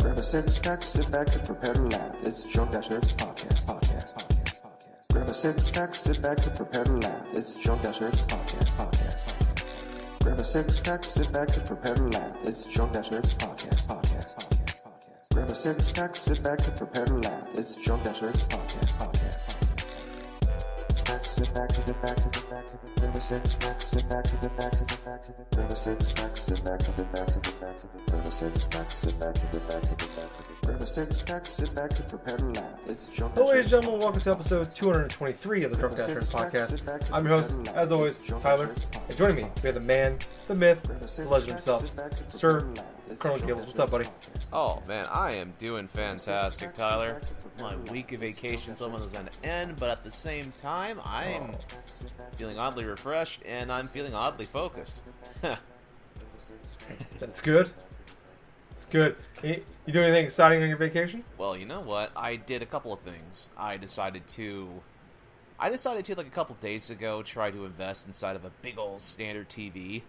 Grab a six pack, sit back and prepare to laugh. It's Drunk Dash Nerds podcast. Grab a six pack, sit back and prepare to laugh. It's Drunk Dash Nerds podcast. Grab a six pack, sit back and prepare to laugh. It's Drunk Dash Nerds podcast. Grab a six pack, sit back and prepare to laugh. It's Drunk Dash Nerds podcast. Sit back and back and back and grab a six pack, sit back and back and back and grab a six pack, sit back and back and back and grab a six pack, sit back and back and back and grab a six pack, sit back and prepare to laugh. It's Drunk Dash Nerds. Hello, ladies and gentlemen, welcome to episode 223 of the Drunk Dash Nerds podcast. I'm your host, as always, Tyler, and joining me, we have the man, the myth, the legend himself, Sir Colonel Gables. What's up, buddy? Oh man, I am doing fantastic, Tyler. My week of vacation's almost on end, but at the same time, I'm feeling oddly refreshed and I'm feeling oddly focused. That's good. It's good. You do anything exciting on your vacation? Well, you know what? I did a couple of things. I decided to like a couple days ago try to invest inside of a big old standard TV.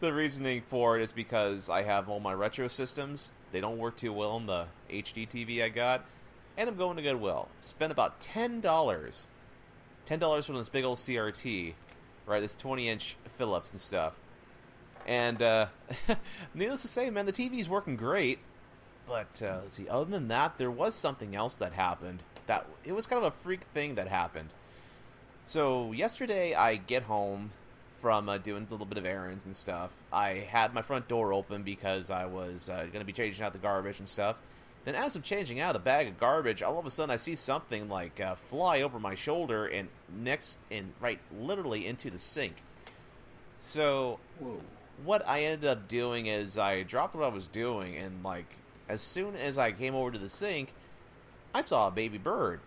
The reasoning for it is because I have all my retro systems. They don't work too well on the HD TV I got. And I'm going to Goodwill. Spent about $10. $10 for this big old CRT. Right, this 20-inch Philips and stuff. And, needless to say, man, the TV's working great. But, let's see, other than that, there was something else that happened. It was kind of a freak thing that happened. So, yesterday I get home from doing a little bit of errands and stuff. I had my front door open because I was going to be changing out the garbage and stuff. Then as I'm changing out a bag of garbage, all of a sudden I see something like fly over my shoulder and right literally into the sink. So what I ended up doing is I dropped what I was doing, and like as soon as I came over to the sink, I saw a baby bird.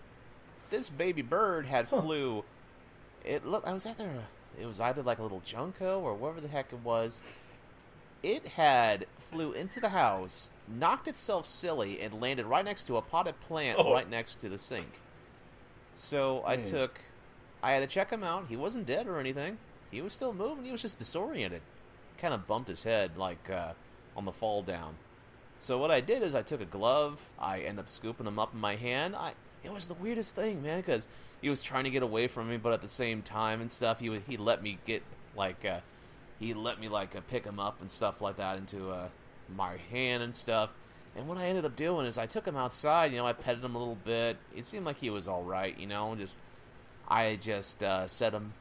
This baby bird had flew. It was either like a little junco or whatever the heck it was. It had flew into the house, knocked itself silly, and landed right next to a potted plant right next to the sink. So I had to check him out. He wasn't dead or anything. He was still moving. He was just disoriented. Kind of bumped his head like on the fall down. So what I did is I took a glove. I ended up scooping him up in my hand. It was the weirdest thing, man, because he was trying to get away from me, but at the same time and stuff, he let me get pick him up and stuff like that into my hand and stuff. And what I ended up doing is I took him outside. I petted him a little bit. It seemed like he was all right, I just set him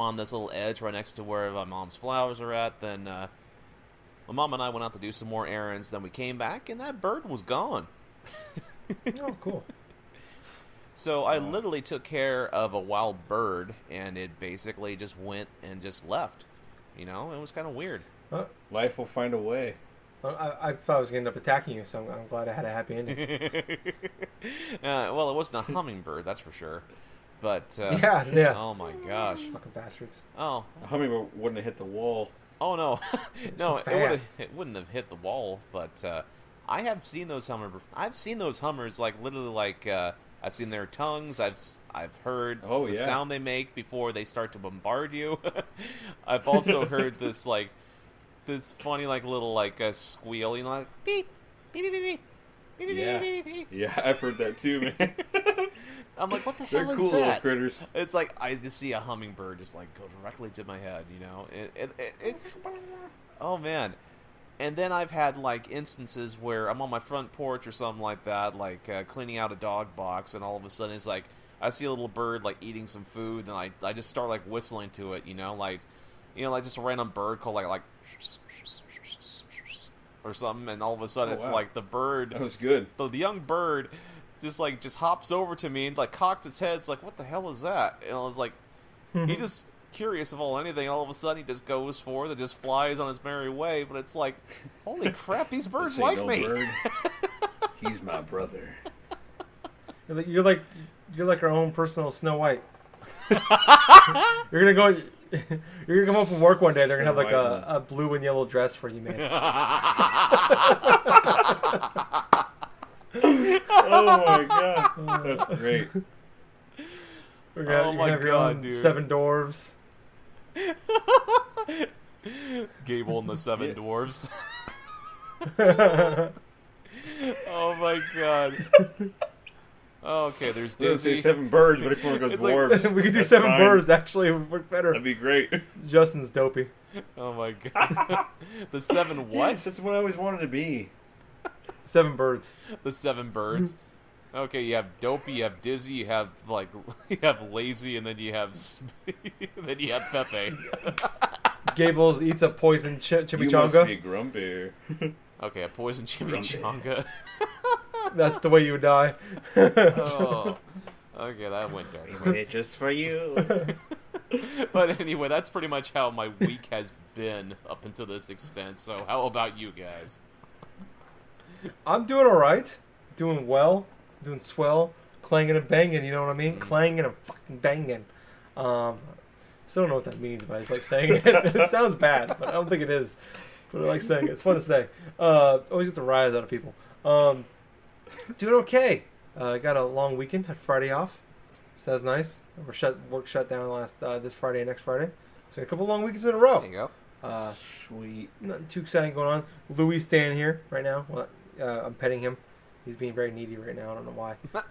on this little edge right next to where my mom's flowers are at. Then my mom and I went out to do some more errands. Then we came back, and that bird was gone. Oh, cool. So I literally took care of a wild bird, and it basically just went and just left. It was kind of weird. Life will find a way. I thought I was going to end up attacking you, so I'm glad I had a happy ending. Well, it wasn't a hummingbird, that's for sure. But, yeah. Oh my gosh. Fucking bastards. Oh. A hummingbird wouldn't have hit the wall. Oh, no. No, so it wouldn't have hit the wall, but I have seen those hummers. I've seen those hummers, literally, I've seen their tongues. I've heard the sound they make before they start to bombard you. I've also heard this funny little squeal, like beep beep beep beep beep beep Yeah. beep beep. Yeah, I've heard that too, man. I'm like, what the They're hell is cool that? little critters. It's like I just see a hummingbird just go directly to my head. It's oh man. And then I've had instances where I'm on my front porch or something like that, cleaning out a dog box, and all of a sudden it's like I see a little bird like eating some food, and I just start whistling to it, just a random bird called like or something, and all of a sudden it's like the bird. That was good. The young bird just hops over to me and cocked its head. It's like, what the hell is that? And I was like, he just curious of anything, all of a sudden he just goes forth and just flies on his merry way. But it's like, holy crap, these birds like me. Bird. He's my brother. You're like our own personal Snow White. You're gonna come home from work one day. They're gonna have a blue and yellow dress for you, man. Oh my god, that's great. You're gonna have your own dude. 7 dwarves. Gable and the 7 dwarves. Oh my god. Okay, there's I was gonna say Disney. 7 birds, but if you want to go It's like- dwarves, We could do that's 7 fine. birds, actually. It would work better. That'd be great. Justin's dopey. Oh my god. The 7 what? Yes, that's what I always wanted to be. 7 birds. The 7 birds. Okay, you have Dopey, you have Dizzy, you have like you have Lazy, and then you have then you have Pepe. Gables eats a poison You must be chimichanga. grumpy. Okay, a poison chimichanga. That's the way you would die. Oh. Okay, that went dark. Wait, just for you. But anyway, that's pretty much how my week has been up until this extent. So how about you guys? I'm doing alright. Doing well. Doing swell. Clanging and banging, you know what I mean? Clanging and fucking banging. Still don't know what that means, but I just like saying it. It sounds bad, but I don't think it is. But I like saying it. It's fun to say. Always gets a rise out of people. Doing okay. Got a long weekend. Had Friday off. So that's nice. Work shut down this Friday and next Friday. So a couple long weekends in a row. There you go. Sweet. Nothing too exciting going on. Louis staying here right now. Well, I'm petting him. He's being very needy right now. I don't know why. But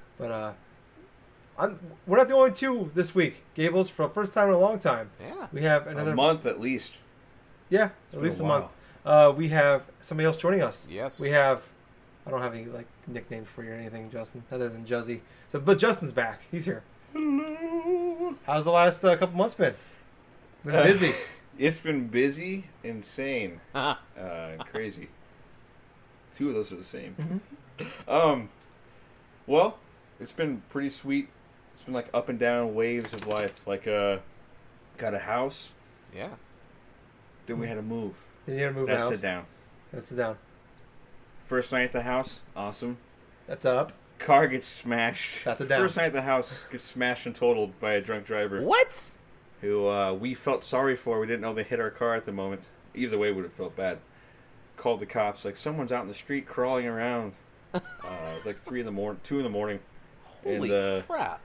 we're not the only two this week. Gables, for the first time in a long time. Yeah. We have another A month at least. Yeah, It's at been least a a while. month. We have somebody else joining us. Yes. We have. I don't have any like nicknames for you or anything, Justin, other than Juzzy. So, but Justin's back. He's here. Hello. How's the last couple months been? Been busy. It's been busy, insane, Uh-huh. crazy. 2 of those are the same. Mm-hmm. Well, it's been pretty sweet. It's been like up and down waves of life. Like, got a house, Yeah. then we had to move. Then you gotta move the That's house. it down. That's it down. First night at the house, awesome. That's up. Car gets smashed. That's a down. First night at the house gets smashed and totaled by a drunk driver What? who we felt sorry for. We didn't know they hit our car at the moment. Either way, would have felt bad. Called the cops. Like, someone's out in the street crawling around. It was like 2 in the morning. Holy And, crap.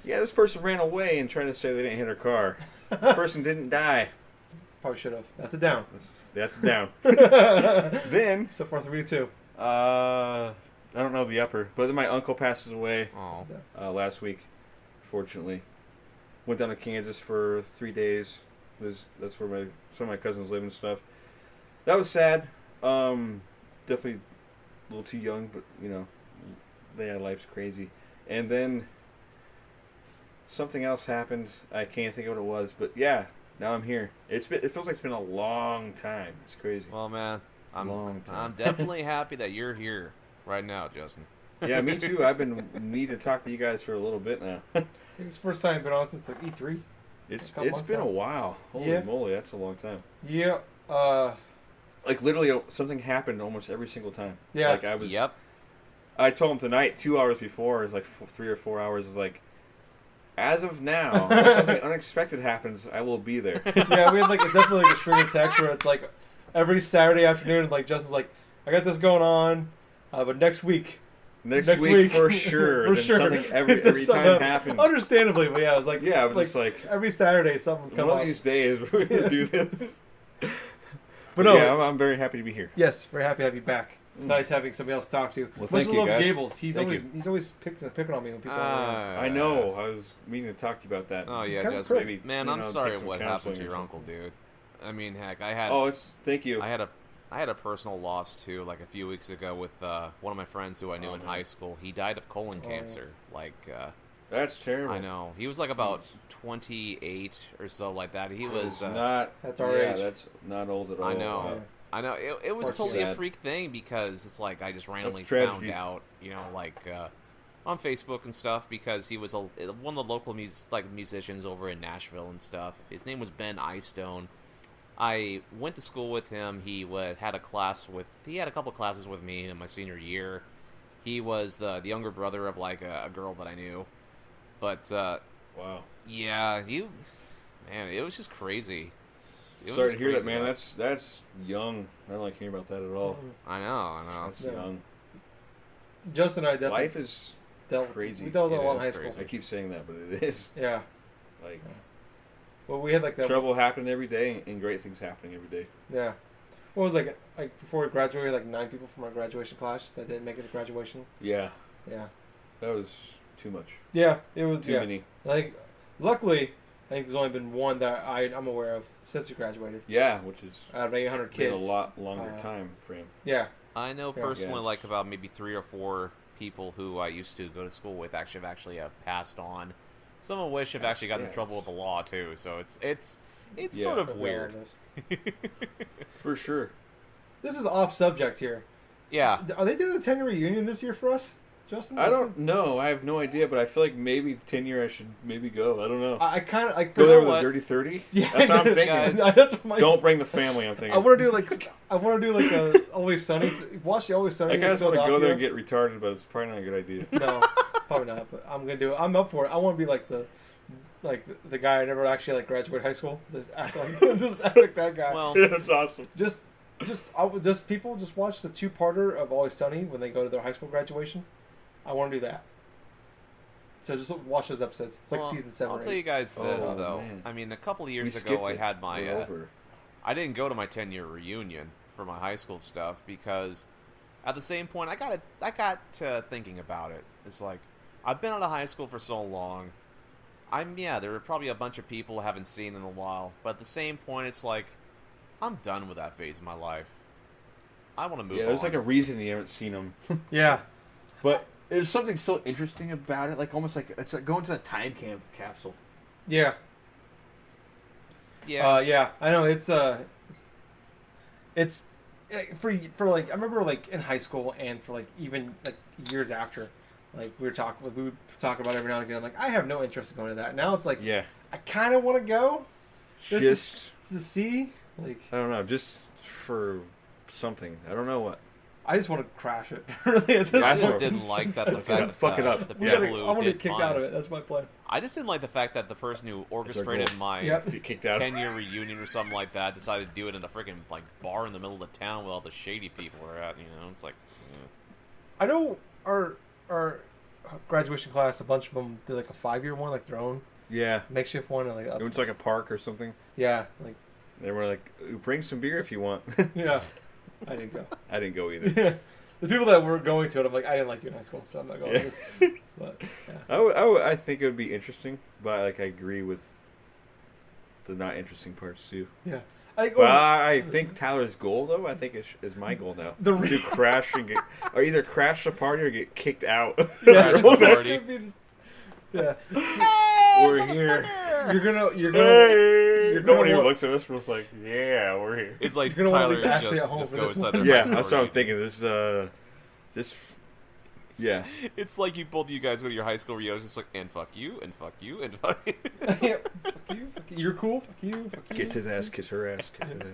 Yeah, this person ran away and tried to say they didn't hit her car. This person didn't die. Probably should have. That's a down. That's down. Then, So far, 3-2. I don't know the upper, but then my uncle passes away Oh. That's a down. last week, fortunately. Went down to Kansas for 3 days. That's where some of my cousins live and stuff. That was sad. Definitely a little too young, but, you know, life's crazy. And then something else happened. I can't think of what it was, but yeah, now I'm here. It feels like it's been a long time. It's crazy. Well, man, Long time. I'm definitely happy that you're here right now, Justin. Yeah, me too. I've been needing to talk to you guys for a little bit now. I think it's the first time I've been on since like E3. It's couple months been a out. while. Holy Yeah. moly, that's a long time. Yeah. Like, literally, something happened almost every single time. Yeah. Like, Yep. I told him tonight, 2 hours before, it's like 3 or 4 hours, is like, as of now, unless something unexpected happens, I will be there. Yeah, we had like definitely like a string of text where it's like every Saturday afternoon, like Justin's like, I got this going on, but next week. Next week, for sure. For Then sure. something every Just time something- happens. Understandably, but yeah, I was like, Yeah, I was just like, every Saturday something would come one up. of these days we're going to do this. But no, yeah, I'm very happy to be here. yes, very happy to have you back. It's nice having somebody else to talk to. Well, Much thank as I you, love guys. Gables. He's Thank always picking on me when people. Are I know. I was meaning to talk to you about that. Oh He's yeah, kinda Justin. prick. Man, You I'm know, sorry take some what happened to counseling or your uncle, something. dude. I mean, heck, I had Thank you. I had a personal loss too, like a few weeks ago with one of my friends who I knew in high school. He died of colon cancer. Like, That's terrible. I know he was like about 28 or so, like that. He was. Not. That's our age. That's not old at all. I know. I know it was Poor totally kid. a freak thing because it's like I just randomly That's found tragedy. out, like on Facebook and stuff because he was one of the local musicians over in Nashville and stuff. His name was Ben Eyestone. I went to school with him. He had a couple classes with me in my senior year. He was the younger brother of like a girl that I knew, but Wow. yeah, man, it was just crazy. It was Sorry just to hear that, crazy, man. That's young. I don't like hearing about that at all. I know. That's Yeah. young. Justin and I definitely Life is dealt crazy. We dealt with It a lot in is high school. crazy. I keep saying that, but it is. Yeah. Like, Well, we had like that. trouble happening every day and great things happening every day. Yeah. what was like before we graduated, like 9 people from our graduation class that didn't make it to graduation. Yeah, Yeah. that was too much. Yeah, it was. Too many. Like, luckily, I think there's only been one that I'm aware of since we graduated. Yeah, which is Out of 800 been kids. a lot longer time frame. Yeah. I know Yeah. personally, Yes. like about maybe 3 or 4 people who I used to go to school with actually have passed on. Some of which have actually gotten in trouble with the law too. So it's Yeah. sort of weird. For sure. This is off subject here. Yeah. Are they doing the 10-year reunion this year for us, Justin? I don't know. I have no idea, but I feel like maybe 10 year I should maybe go. I don't know. I kind of like Go there know with what? a dirty 30? Yeah, That's what I'm thinking. guys. That's my. Don't bring the family, I'm thinking. I want to do like a Always Sunny. Watch the Always Sunny. I kind of want to go there and Philadelphia. get retarded, but it's probably not a good idea. No, probably not. But I'm gonna do it. I'm up for it. I want to be like the guy I never actually like graduated high school. Just act like that guy. Well, That's awesome. just people just watch the 2-parter of Always Sunny when they go to their high school graduation. I want to do that. So just watch those episodes. It's like well, season 7. I'll or tell 8. you guys this Oh, though. man. I mean, a couple of years We ago, skipped I it. had my. We're over. I didn't go to my 10-year reunion for my high school stuff because, at the same point, I got to thinking about it. It's like I've been out of high school for so long. There were probably a bunch of people I haven't seen in a while, but at the same point, it's like I'm done with that phase of my life. I want to move on. Yeah, there's like a reason you haven't seen them. Yeah. But there's something so interesting about it, like almost like it's like going to a time capsule. Yeah. yeah. Yeah. I know it's for like I remember like in high school and for like even like years after, like we would talk about it every now and again. I'm like, I have no interest in going to that. Now it's like, Yeah. I kind of want to go. Just, to see. Like, I don't know, just for something. I don't know what. I just want to crash it. Really, at this Yeah, I point. just didn't like that the Let's fact that fuck it up. the We people gotta- who I want to did get kicked fine. out of it. That's my plan. I just didn't like the fact that the person who orchestrated goal. my Yep. Get kicked out. 10-year reunion or something like that decided to do it in a freaking like bar in the middle of the town where all the shady people are at. You know, it's like, I know our graduation class, a bunch of them did like a 5-year one, like their own Yeah. makeshift one, and like It went to like a park or something. yeah, like They were like, bring some beer if you want. yeah. I didn't go. I didn't go either. The people that were going to it, I'm like, I didn't like you in high school, so I'm not going to this. But yeah. I think it would be interesting, but like I agree with the not interesting parts too. Yeah. I think, But I think Tyler's goal though, I think is my goal now. The To crash and get, or either crash the party or get kicked out. yeah, Crash the that's party. gonna be yeah. We're here. You're gonna Hey! gonna Nobody even want- looks at us. We're just like, yeah, we're here. it's like You're gonna wanna Tyler leave Ashley at home just for go this inside one. their Yeah, high that's school what I'm reunion. thinking. Yeah. It's like you both of you guys go to your high school reunion, just like, and fuck you, and fuck you, and fuck you. yeah, fuck you. You're cool. Fuck you. Fuck you. Kiss his ass, kiss her ass, kiss his ass.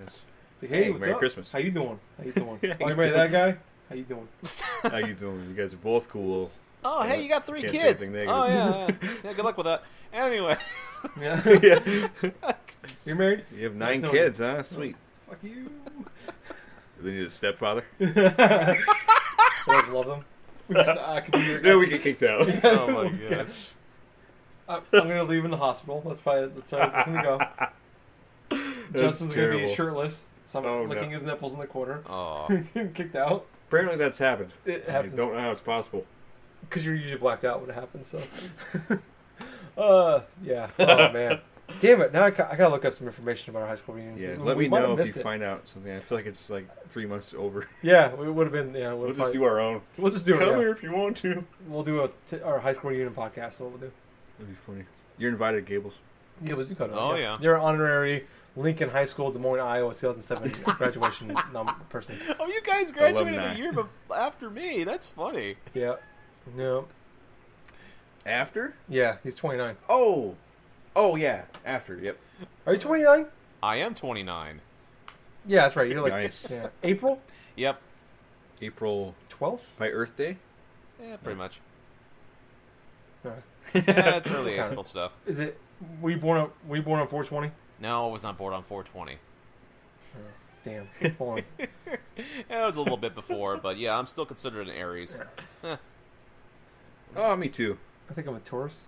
It's like, hey, Hey, what's Merry up? Christmas. How you doing? How you doing? Yeah, Oh, how you you married that guy? How you doing? How you doing? You guys are both cool. Oh, hey, you got 3 Can't say kids. anything Oh, negative. yeah. Good luck with that. Anyway. Yeah. Yeah. You're married? You have Nice 9 knowing kids, huh? Sweet. Fuck you. They need a stepfather. I always love them. I could be your No, we get kicked out. Oh, my Yeah. God. I'm gonna leave in the hospital. That's how it's gonna go. Justin's gonna be terrible. shirtless, Oh, no. licking his nipples in the corner, Oh. kicked out. Apparently that's happened. It I happens don't know how it's possible. because you're usually blacked out when it happens. So, yeah. Oh man, damn it! Now I gotta look up some information about our high school reunion. Yeah, We- let we me might know have if missed you it. find out something. I feel like it's like 3 months over. Yeah, we would have been. Yeah, We'll just do our own. We'll just do it. Come Yeah. here if you want to. We'll do our high school reunion podcast. So what we'll do. That'd be funny. You're invited, Gables. Yeah, we'll do it. Oh, yeah. You're an honorary Lincoln High School, Des Moines, Iowa, 2007 graduation person. Oh, you guys graduated Alumni. a year after me. That's funny. Yeah. No. After? Yeah, he's 29. Oh, yeah. After. Yep. Are you 29? I am 29. Yeah, that's right. You're like Nice. yeah. April Yep. April 12th. by Earth Day. Yeah, pretty much. Alright. Yeah, it's early Okay. April stuff. Is it? Were you born on 420? No, I was not born on 420. Damn. Hold on. Yeah, it was a little bit before, but yeah, I'm still considered an Aries. Oh, me too. I think I'm a Taurus.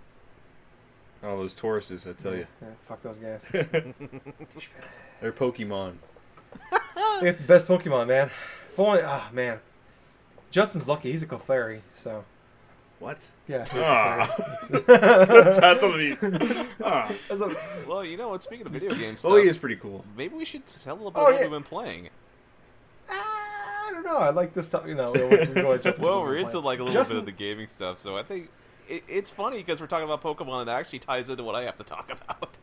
Oh, those Tauruses, I tell you. Yeah, fuck those guys. They're Pokemon. They got the best Pokemon, man. If only, man. Justin's lucky. He's a Clefairy, so. What? Yeah. That's what I mean. Well, you know what? Speaking of video games, Oh, he is pretty cool. maybe we should tell a little bit what we've been playing. I don't know. I like this stuff. You know, we're going to jump Well, we're into like a little Justin... bit of the gaming stuff, so I think it's funny because we're talking about Pokemon and it actually ties into what I have to talk about.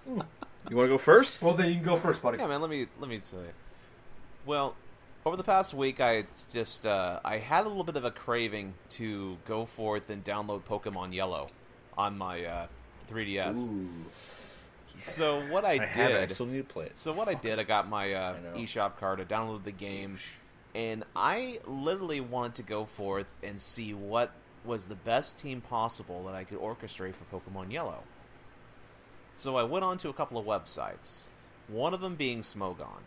You want to go first? Well, then you can go first, buddy. Yeah, man. Let me say. Well, over the past week, I had a little bit of a craving to go forth and download Pokemon Yellow on my 3DS. Ooh. So what I did, I still need to play it. So what I did, I got my eShop card, I downloaded the game, and I literally wanted to go forth and see what was the best team possible that I could orchestrate for Pokemon Yellow. So I went on to a couple of websites, one of them being Smogon.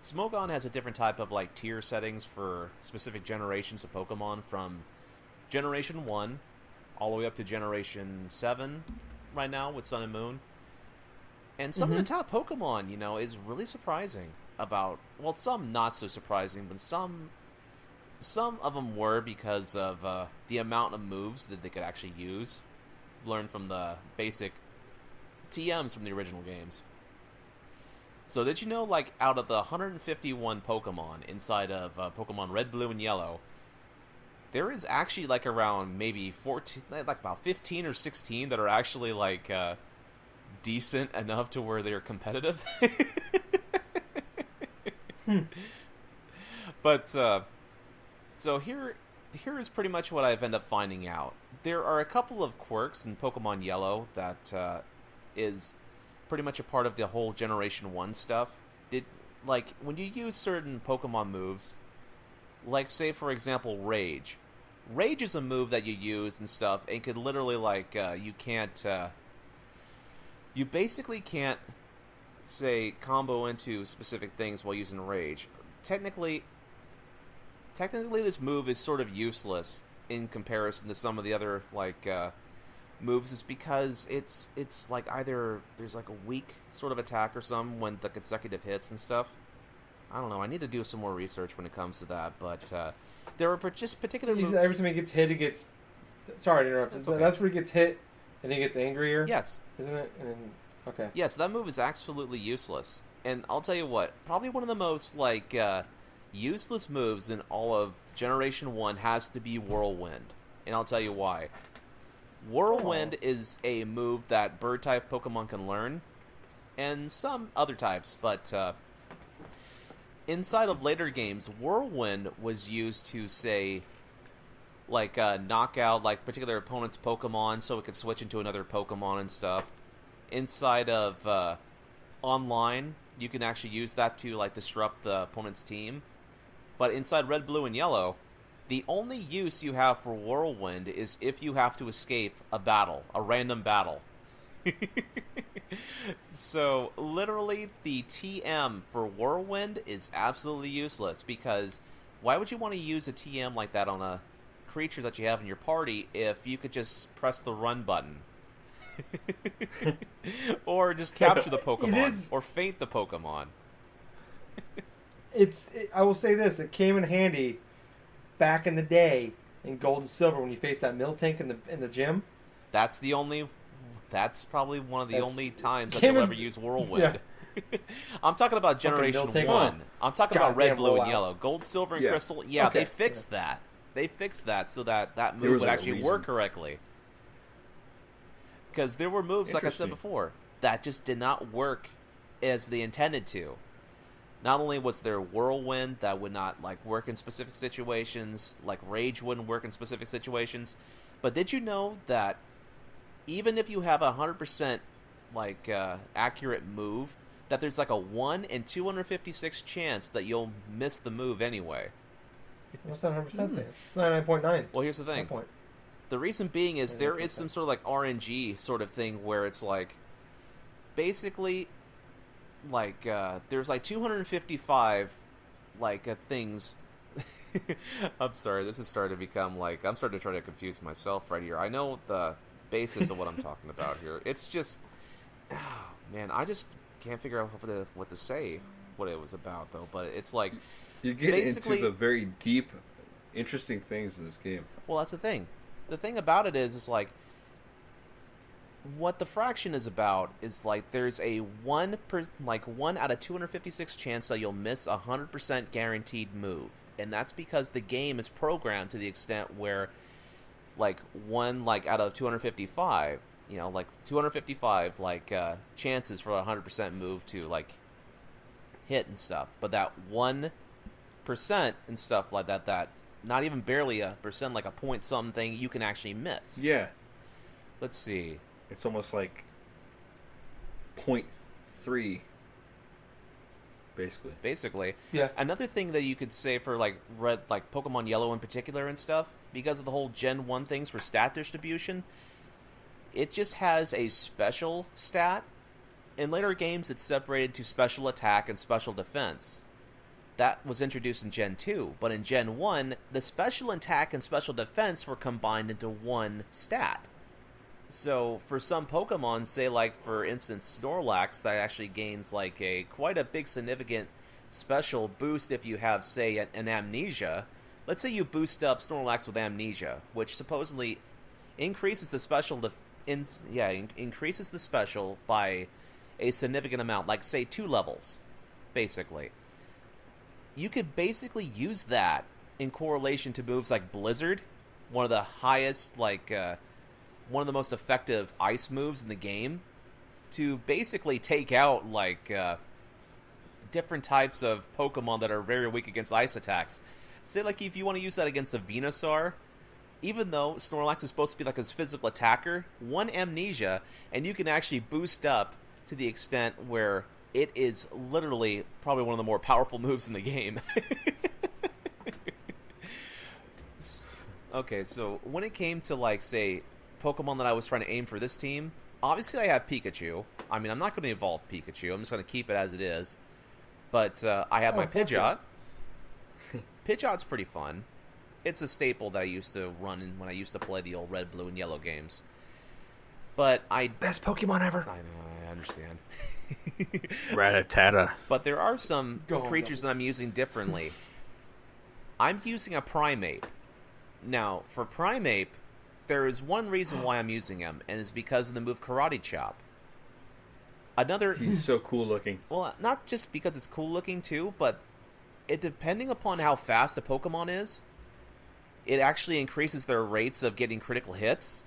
Smogon has a different type of like tier settings for specific generations of Pokemon, from Generation 1 all the way up to Generation 7 right now with Sun and Moon. And some of the top Pokemon, you know, is really surprising about, well, some not so surprising, but some of them were because of the amount of moves that they could actually use, learned from the basic TMs from the original games. So did you know, like, out of the 151 Pokemon inside of Pokemon Red, Blue, and Yellow, there is actually, like, around maybe 14, like about 15 or 16 that are actually, like, decent enough to where they're competitive. But, so here is pretty much what I've ended up finding out. There are a couple of quirks in Pokemon Yellow that is pretty much a part of the whole Generation 1 stuff. Like, when you use certain Pokemon moves, like, say, for example, Rage. Rage is a move that you use and stuff, and could literally, like, you basically can't, say, combo into specific things while using Rage. Technically, this move is sort of useless in comparison to some of the other, like, moves, is because it's like either there's like a weak sort of attack or something when the consecutive hits and stuff. I don't know. I need to do some more research when it comes to that, but there are just particular moves. Every time he gets hit, he gets... Sorry to interrupt. That's okay. That's where he gets hit, and he gets angrier? Yes. Isn't it? And then... Okay. Yes, that move is absolutely useless. And I'll tell you what, probably one of the most, like, useless moves in all of Generation 1 has to be Whirlwind. And I'll tell you why. Whirlwind is a move that bird-type Pokemon can learn, and some other types, but inside of later games, Whirlwind was used to, say, like, knock out, like, particular opponent's Pokemon so it could switch into another Pokemon and stuff. Inside of online, you can actually use that to, like, disrupt the opponent's team. But inside Red, Blue, and Yellow, the only use you have for Whirlwind is if you have to escape a battle, a random battle. So, literally, the TM for Whirlwind is absolutely useless, because why would you want to use a TM like that on a creature that you have in your party if you could just press the run button? Or just capture the Pokemon, or feint the Pokemon. I will say this, it came in handy back in the day in Gold and Silver when you faced that Miltank in the gym. That's probably one of the only times that you'll ever use Whirlwind. Yeah. I'm talking about Generation 1. I'm talking about Red, Blue, and Yellow. Gold, Silver, and Crystal, they fixed that. They fixed that so that move would actually work correctly. Because there were moves, like I said before, that just did not work as they intended to. Not only was there Whirlwind that would not, like, work in specific situations, like Rage wouldn't work in specific situations, but did you know that even if you have a 100% like accurate move, that there's like a 1 in 256 chance that you'll miss the move anyway? What's that 100% thing? 99.9. Well, here's the thing. The reason being is there is some sort of like RNG sort of thing where it's like, basically, like, there's like 255 like things. I'm sorry, this is starting to become like, I'm starting to try to confuse myself right here. I know the basis of what I'm talking about here. It's just, man, I just can't figure out what to say. what it was about though, but it's like You get basically into the very deep, interesting things in this game. well, that's the thing. The thing about it is like what the fraction is about is like there's a 1 out of 256 chance that you'll miss 100% guaranteed move, and that's because the game is programmed to the extent where like 1 out of 255, 255 chances for a 100% move to like hit and stuff, but that 1% and stuff like that not even barely a percent, like a point something, you can actually miss. Yeah. Let's see. It's almost like 0.3, basically. Yeah. Another thing that you could say for like Pokemon Yellow in particular and stuff, because of the whole Gen 1 things for stat distribution, it just has a special stat. In later games, it's separated to special attack and special defense. That was introduced in Gen 2, but in Gen 1, the special attack and special defense were combined into one stat. So, for some Pokemon, say like, for instance, Snorlax, that actually gains like quite a big significant special boost if you have, say, an Amnesia. Let's say you boost up Snorlax with Amnesia, which supposedly increases the special increases the special by a significant amount, like say 2 levels, basically. You could basically use that in correlation to moves like Blizzard, one of the highest, one of the most effective ice moves in the game, to basically take out different types of Pokemon that are very weak against ice attacks. Say like if you want to use that against a Venusaur, even though Snorlax is supposed to be like his physical attacker, 1 Amnesia, and you can actually boost up to the extent where it is literally probably one of the more powerful moves in the game. Okay, so when it came to like, say, Pokemon that I was trying to aim for this team, obviously I have Pikachu. I mean, I'm not going to evolve Pikachu. I'm just going to keep it as it is. But I have my Pidgeot. Pidgeot's pretty fun. It's a staple that I used to run when I used to play the old Red, Blue, and Yellow games. But Best Pokemon ever. I know, I understand. Rattata. But there are some creatures that I'm using differently. I'm using a Primeape. Now, for Primeape, there is one reason why I'm using him, and it's because of the move Karate Chop. He's so cool looking. Well, not just because it's cool looking too, but depending upon how fast a Pokemon is, it actually increases their rates of getting critical hits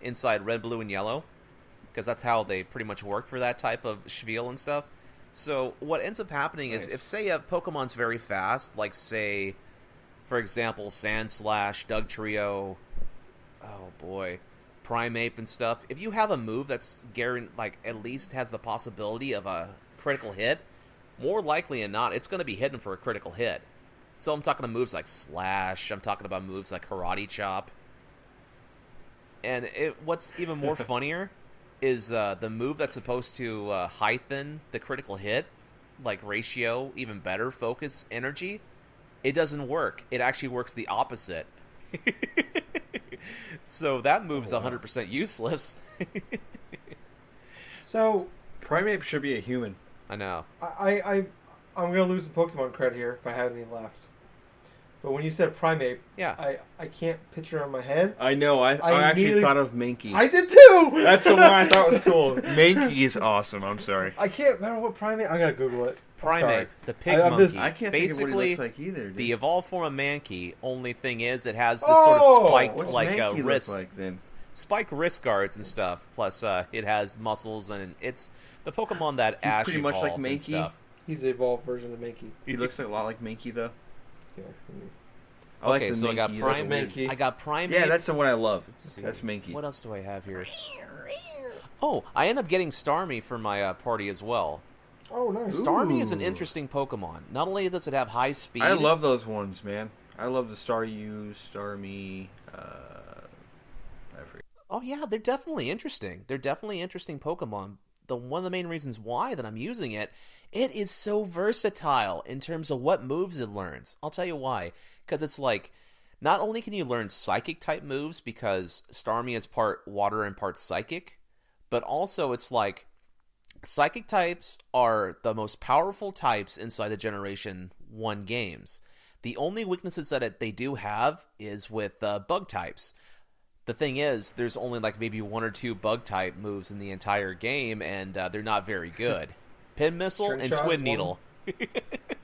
inside Red, Blue, and Yellow, because that's how they pretty much work for that type of spiel and stuff. So what ends up happening is, if, say, a Pokemon's very fast, like, say, for example, Sandslash, Dugtrio, oh boy, Primeape and stuff, if you have a move that's at least has the possibility of a critical hit, more likely than not, it's going to be hitting for a critical hit. So I'm talking about moves like Slash, I'm talking about moves like Karate Chop. And what's even more funnier is the move that's supposed to heighten the critical hit, like ratio, even better, focus, energy, it doesn't work. It actually works the opposite. So that move's 100% useless. So Primeape should be a human. I know. I'm gonna lose the Pokemon cred here if I have any left. But when you said Primeape, yeah, I can't picture it in my head. I know. I actually thought of Mankey. I did too. That's the one I thought was cool. Mankey is awesome. I'm sorry. I can't remember what Primeape. I gotta Google it. Primeape, the pig monkey. I can't think of what he looks like either. Dude. The evolved form of Mankey. Only thing is, it has this sort of spiked wrist, spiked wrist guards and stuff. Plus, it has muscles, and it's the Pokemon that Ash pretty much like Mankey. Stuff. He's the evolved version of Mankey. He looks a lot like Mankey, though. Yeah. Okay, so I got Primeape. I got Primeape. Yeah, that's the one I love. That's Mankey. What else do I have here? Oh, I end up getting Starmie for my party as well. Oh, nice. Starmie is an interesting Pokemon. Not only does it have high speed... I love those ones, man. I love the Staryu, Starmie, I forget. Oh, yeah, they're definitely interesting. They're definitely interesting Pokemon. One of the main reasons why that I'm using it is so versatile in terms of what moves it learns. I'll tell you why. Because it's like, not only can you learn Psychic-type moves, because Starmie is part water and part Psychic, but also it's like, Psychic types are the most powerful types inside the Generation 1 games. The only weaknesses that they do have is with bug types. The thing is, there's only like maybe 1 or 2 bug type moves in the entire game, and they're not very good. Pin Missile String and shot Twin is Needle.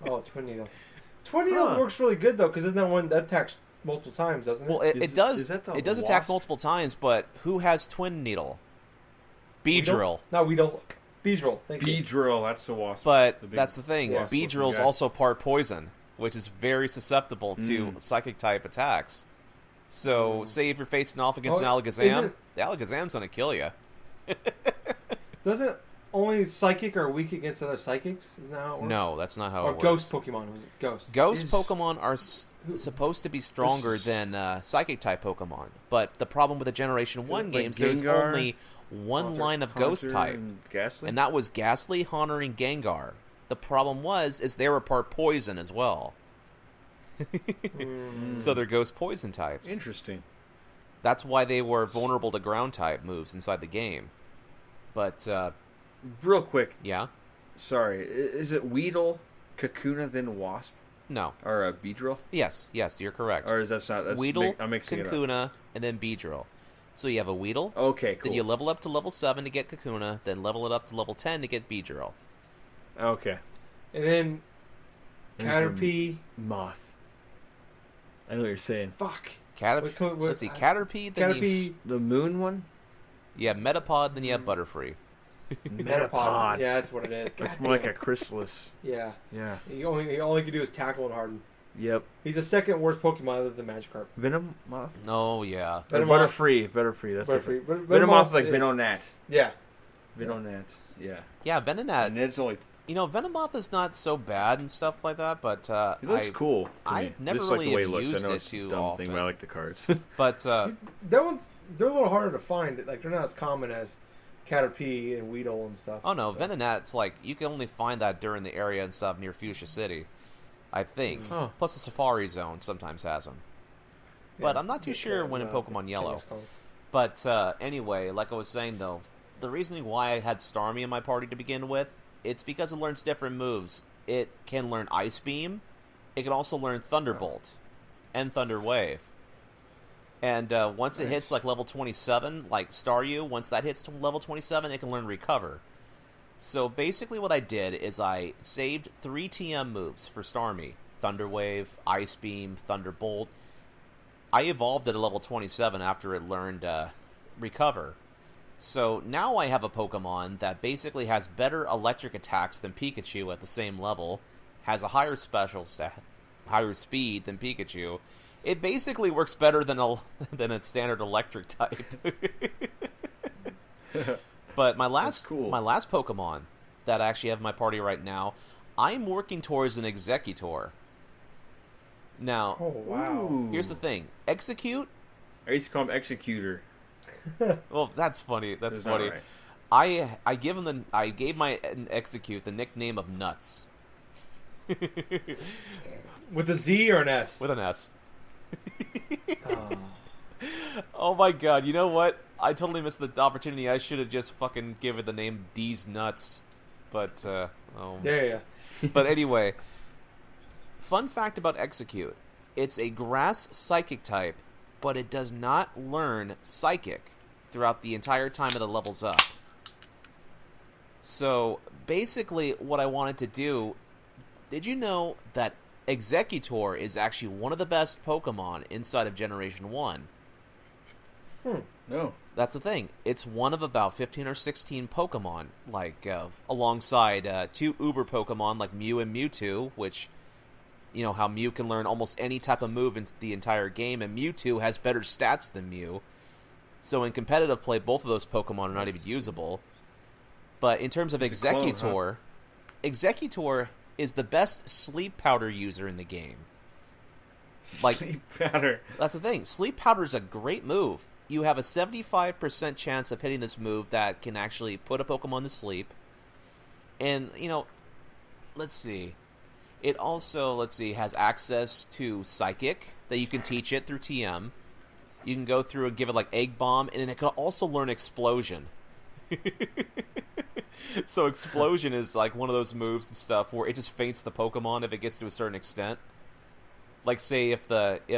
Oh, Twin Needle. Twin Needle works really good though, because isn't that one that attacks multiple times, doesn't it? Well, it does. Is that the It does attack wasp? multiple times, but who has Twin Needle? Beedrill. No, we don't. Beedrill. Thank you. Beedrill, that's the wasp. But The big that's the thing. wasp looking Beedrill's guy. also part poison, which is very susceptible to psychic type attacks. So, say if you're facing off against an Alakazam, the Alakazam's going to kill you. Doesn't only psychic are weak against other psychics? Isn't that how it works? No, that's not how Or it works. ghost Pokemon. Was it ghost? Ghost Is- Pokemon are supposed to be stronger than psychic type Pokemon. But the problem with the Generation 1 Like games, there's Gengar, only one Haunter- line of Haunter ghost type. and Ghastly? And that was Ghastly, Haunter, and Gengar. The problem is they were part poison as well. So they're ghost poison types. Interesting. That's why they were vulnerable to ground type moves inside the game. But, Real quick, yeah. sorry, is it Weedle, Kakuna, then Wasp? No. Or Beedrill? Yes, you're correct. Or is that not... That's Weedle, I'm mixing it up. Kakuna, and then Beedrill. So you have a Weedle, Okay, cool. then you level up to level 7 to get Kakuna, then level it up to level 10 to get Beedrill. Okay. And then There's Caterpie. Moth. I know what you're saying. Fuck. Let's see, Caterpie, then Caterpie. The moon one? you have Metapod, then you have Butterfree. Metapod. Yeah, that's what it is. It's God more like damn a chrysalis. it. Yeah. Yeah. All he can do is tackle and harden. Yep. He's the second worst Pokemon other than Magikarp. Venom Moth? Oh, yeah. Or Venomoth- Butterfree. Butterfree, that's Butterfree. different. Venomoth Venomoth is like is- Venonat. Yeah. Venonat. Yeah. Yeah, Venonat. And it's only... Venomoth is not so bad and stuff like that, but It looks cool to I me. never Just like really the way have it looks. used I know it it's too a dumb often. thing, but I like the cards. But They're a little harder to find. Like, they're not as common as Caterpie and Weedle and stuff. oh no, so. Venonat's like you can only find that during the area and stuff near Fuchsia City, I think. Oh. Plus the Safari Zone sometimes has them. But Yeah. I'm not too sure when in Pokemon Yellow. King's Cove. But anyway, like I was saying though, the reasoning why I had Starmie in my party to begin with, it's because it learns different moves. It can learn Ice Beam. It can also learn Thunderbolt and Thunder Wave. And once it hits like level 27, like Staryu, once that hits to level 27, it can learn Recover. So basically what I did is I saved 3 TM moves for Starmie. Thunder Wave, Ice Beam, Thunderbolt. I evolved it at level 27 after it learned Recover. So now I have a Pokemon that basically has better electric attacks than Pikachu at the same level, has a higher special stat, higher speed than Pikachu. It basically works better than its standard electric type. But my last Pokemon that I actually have in my party right now, I'm working towards an Executor. Now, Oh, wow. Ooh. here's the thing. Execute? I used to call him Executor. Well, that's funny. That's That's not funny. right. I gave my Execute the nickname of Nuts. With a Z or an S? With an S. Oh. Oh my god, you know what? I totally missed the opportunity. I should have just fucking given it the name D's Nuts. But, There you go. But anyway, fun fact about Execute. It's a grass psychic type, but it does not learn psychic throughout the entire time that it levels up. So, basically, what I wanted to do... Did you know that Executor is actually one of the best Pokemon inside of Generation 1? No. That's the thing. It's one of about 15 or 16 Pokemon, like, alongside 2 Uber Pokemon like Mew and Mewtwo, which, you know, how Mew can learn almost any type of move in the entire game, and Mewtwo has better stats than Mew. So in competitive play, both of those Pokemon are not even usable. But in terms of He's a clone, Executor, Executor is the best sleep powder user in the game. Like, Sleep powder. that's the thing. Sleep powder is a great move. You have a 75% chance of hitting this move that can actually put a Pokemon to sleep. And, you know, let's see. It also, has access to Psychic that you can teach it through TM. You can go through and give it, like, Egg Bomb, and then it can also learn Explosion. So explosion is like one of those moves and stuff where it just faints the Pokemon if it gets to a certain extent. Like, say if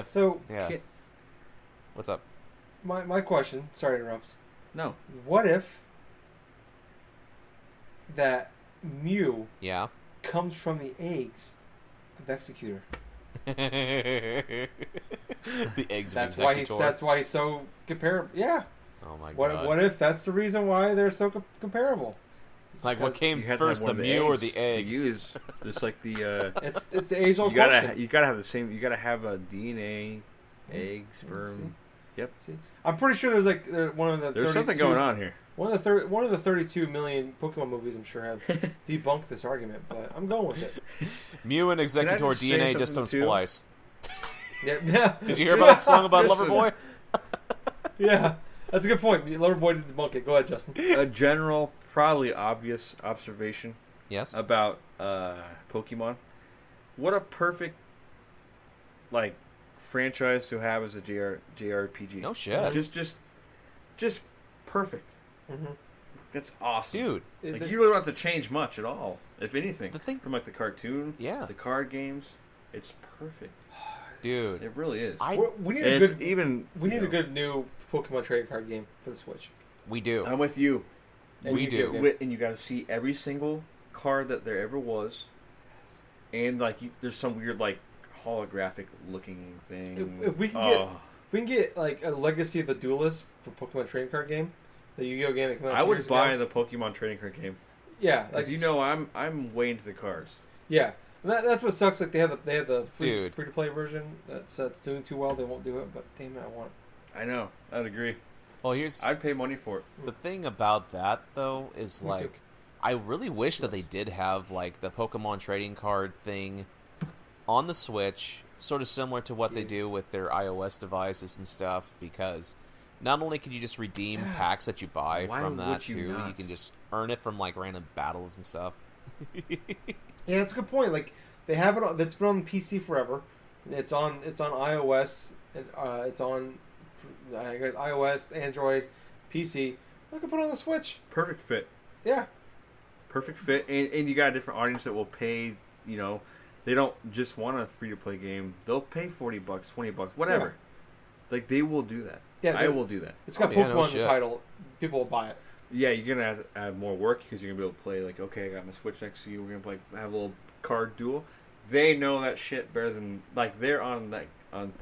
So yeah. What's up? my question. Sorry to interrupt. No. What if that Mew Yeah. comes from the eggs of Executor? The eggs of Executor. That's why he's so comparable. Yeah. Oh my god. What if that's the reason why they're so comparable? It's Like, what because came You have to first, have the one of Mew or eggs the to egg? use. It's like the. It's the age old You gotta question. you gotta have the same. You gotta have a DNA, egg, sperm. Yep. See, I'm pretty sure there's one of the. There's 32 something going on here. One of the 32 million Pokemon movies, I'm sure, have debunked this argument, but I'm going with it. Mew and Executor just say DNA just something don't too? splice. Yeah. Did you hear about that song about Listen. Loverboy? Yeah, that's a good point. Loverboy did debunk it. Go ahead, Justin. A general, probably obvious observation Yes. about Pokemon. What a perfect franchise to have as a JRPG. No shit. Just perfect. Mm-hmm. That's awesome. Dude. You really don't have to change much at all, if anything. The thing- From the cartoon, Yeah. the card games, it's perfect. Dude. It really is. We need And a it's good. even. We need a good new Pokemon trading card game for the Switch. We do. I'm with you. And We Yu-Gi-Oh do. game. And you got to see every single card that there ever was, and there's some weird holographic looking thing. If we can get, we can get a Legacy of the Duelist for Pokemon trading card game, the Yu-Gi-Oh game that came out. I would years buy ago. the Pokemon trading card game. Yeah, Because I'm way into the cards. Yeah, and that's what sucks. Like they have the free Dude. to play version that's doing too well. They won't do it, but damn it, I want it. I know. I'd agree. Well, here's I'd pay money for it. the thing about that though is Me too. I really wish that they did have the Pokemon trading card thing on the Switch, sort of similar to what they do with their iOS devices and stuff, because not only can you just redeem packs that you buy Why from that would you too, not? you can just earn it from random battles and stuff. Yeah, that's a good point. Like they have it. It's been on PC forever. It's on iOS and it's on iOS, Android, PC. I can put it on the Switch. Perfect fit. Yeah. Perfect fit. And you got a different audience that will pay, they don't just want a free-to-play game. They'll pay $40, $20, whatever. They will do that. Yeah, I will do that. It's got Oh, yeah, Pokemon no in the shit. title. People will buy it. Yeah, you're going to have to add more work because you're going to be able to play, okay, I got my Switch next to you. We're going to have a little card duel. They know that shit better than, they're on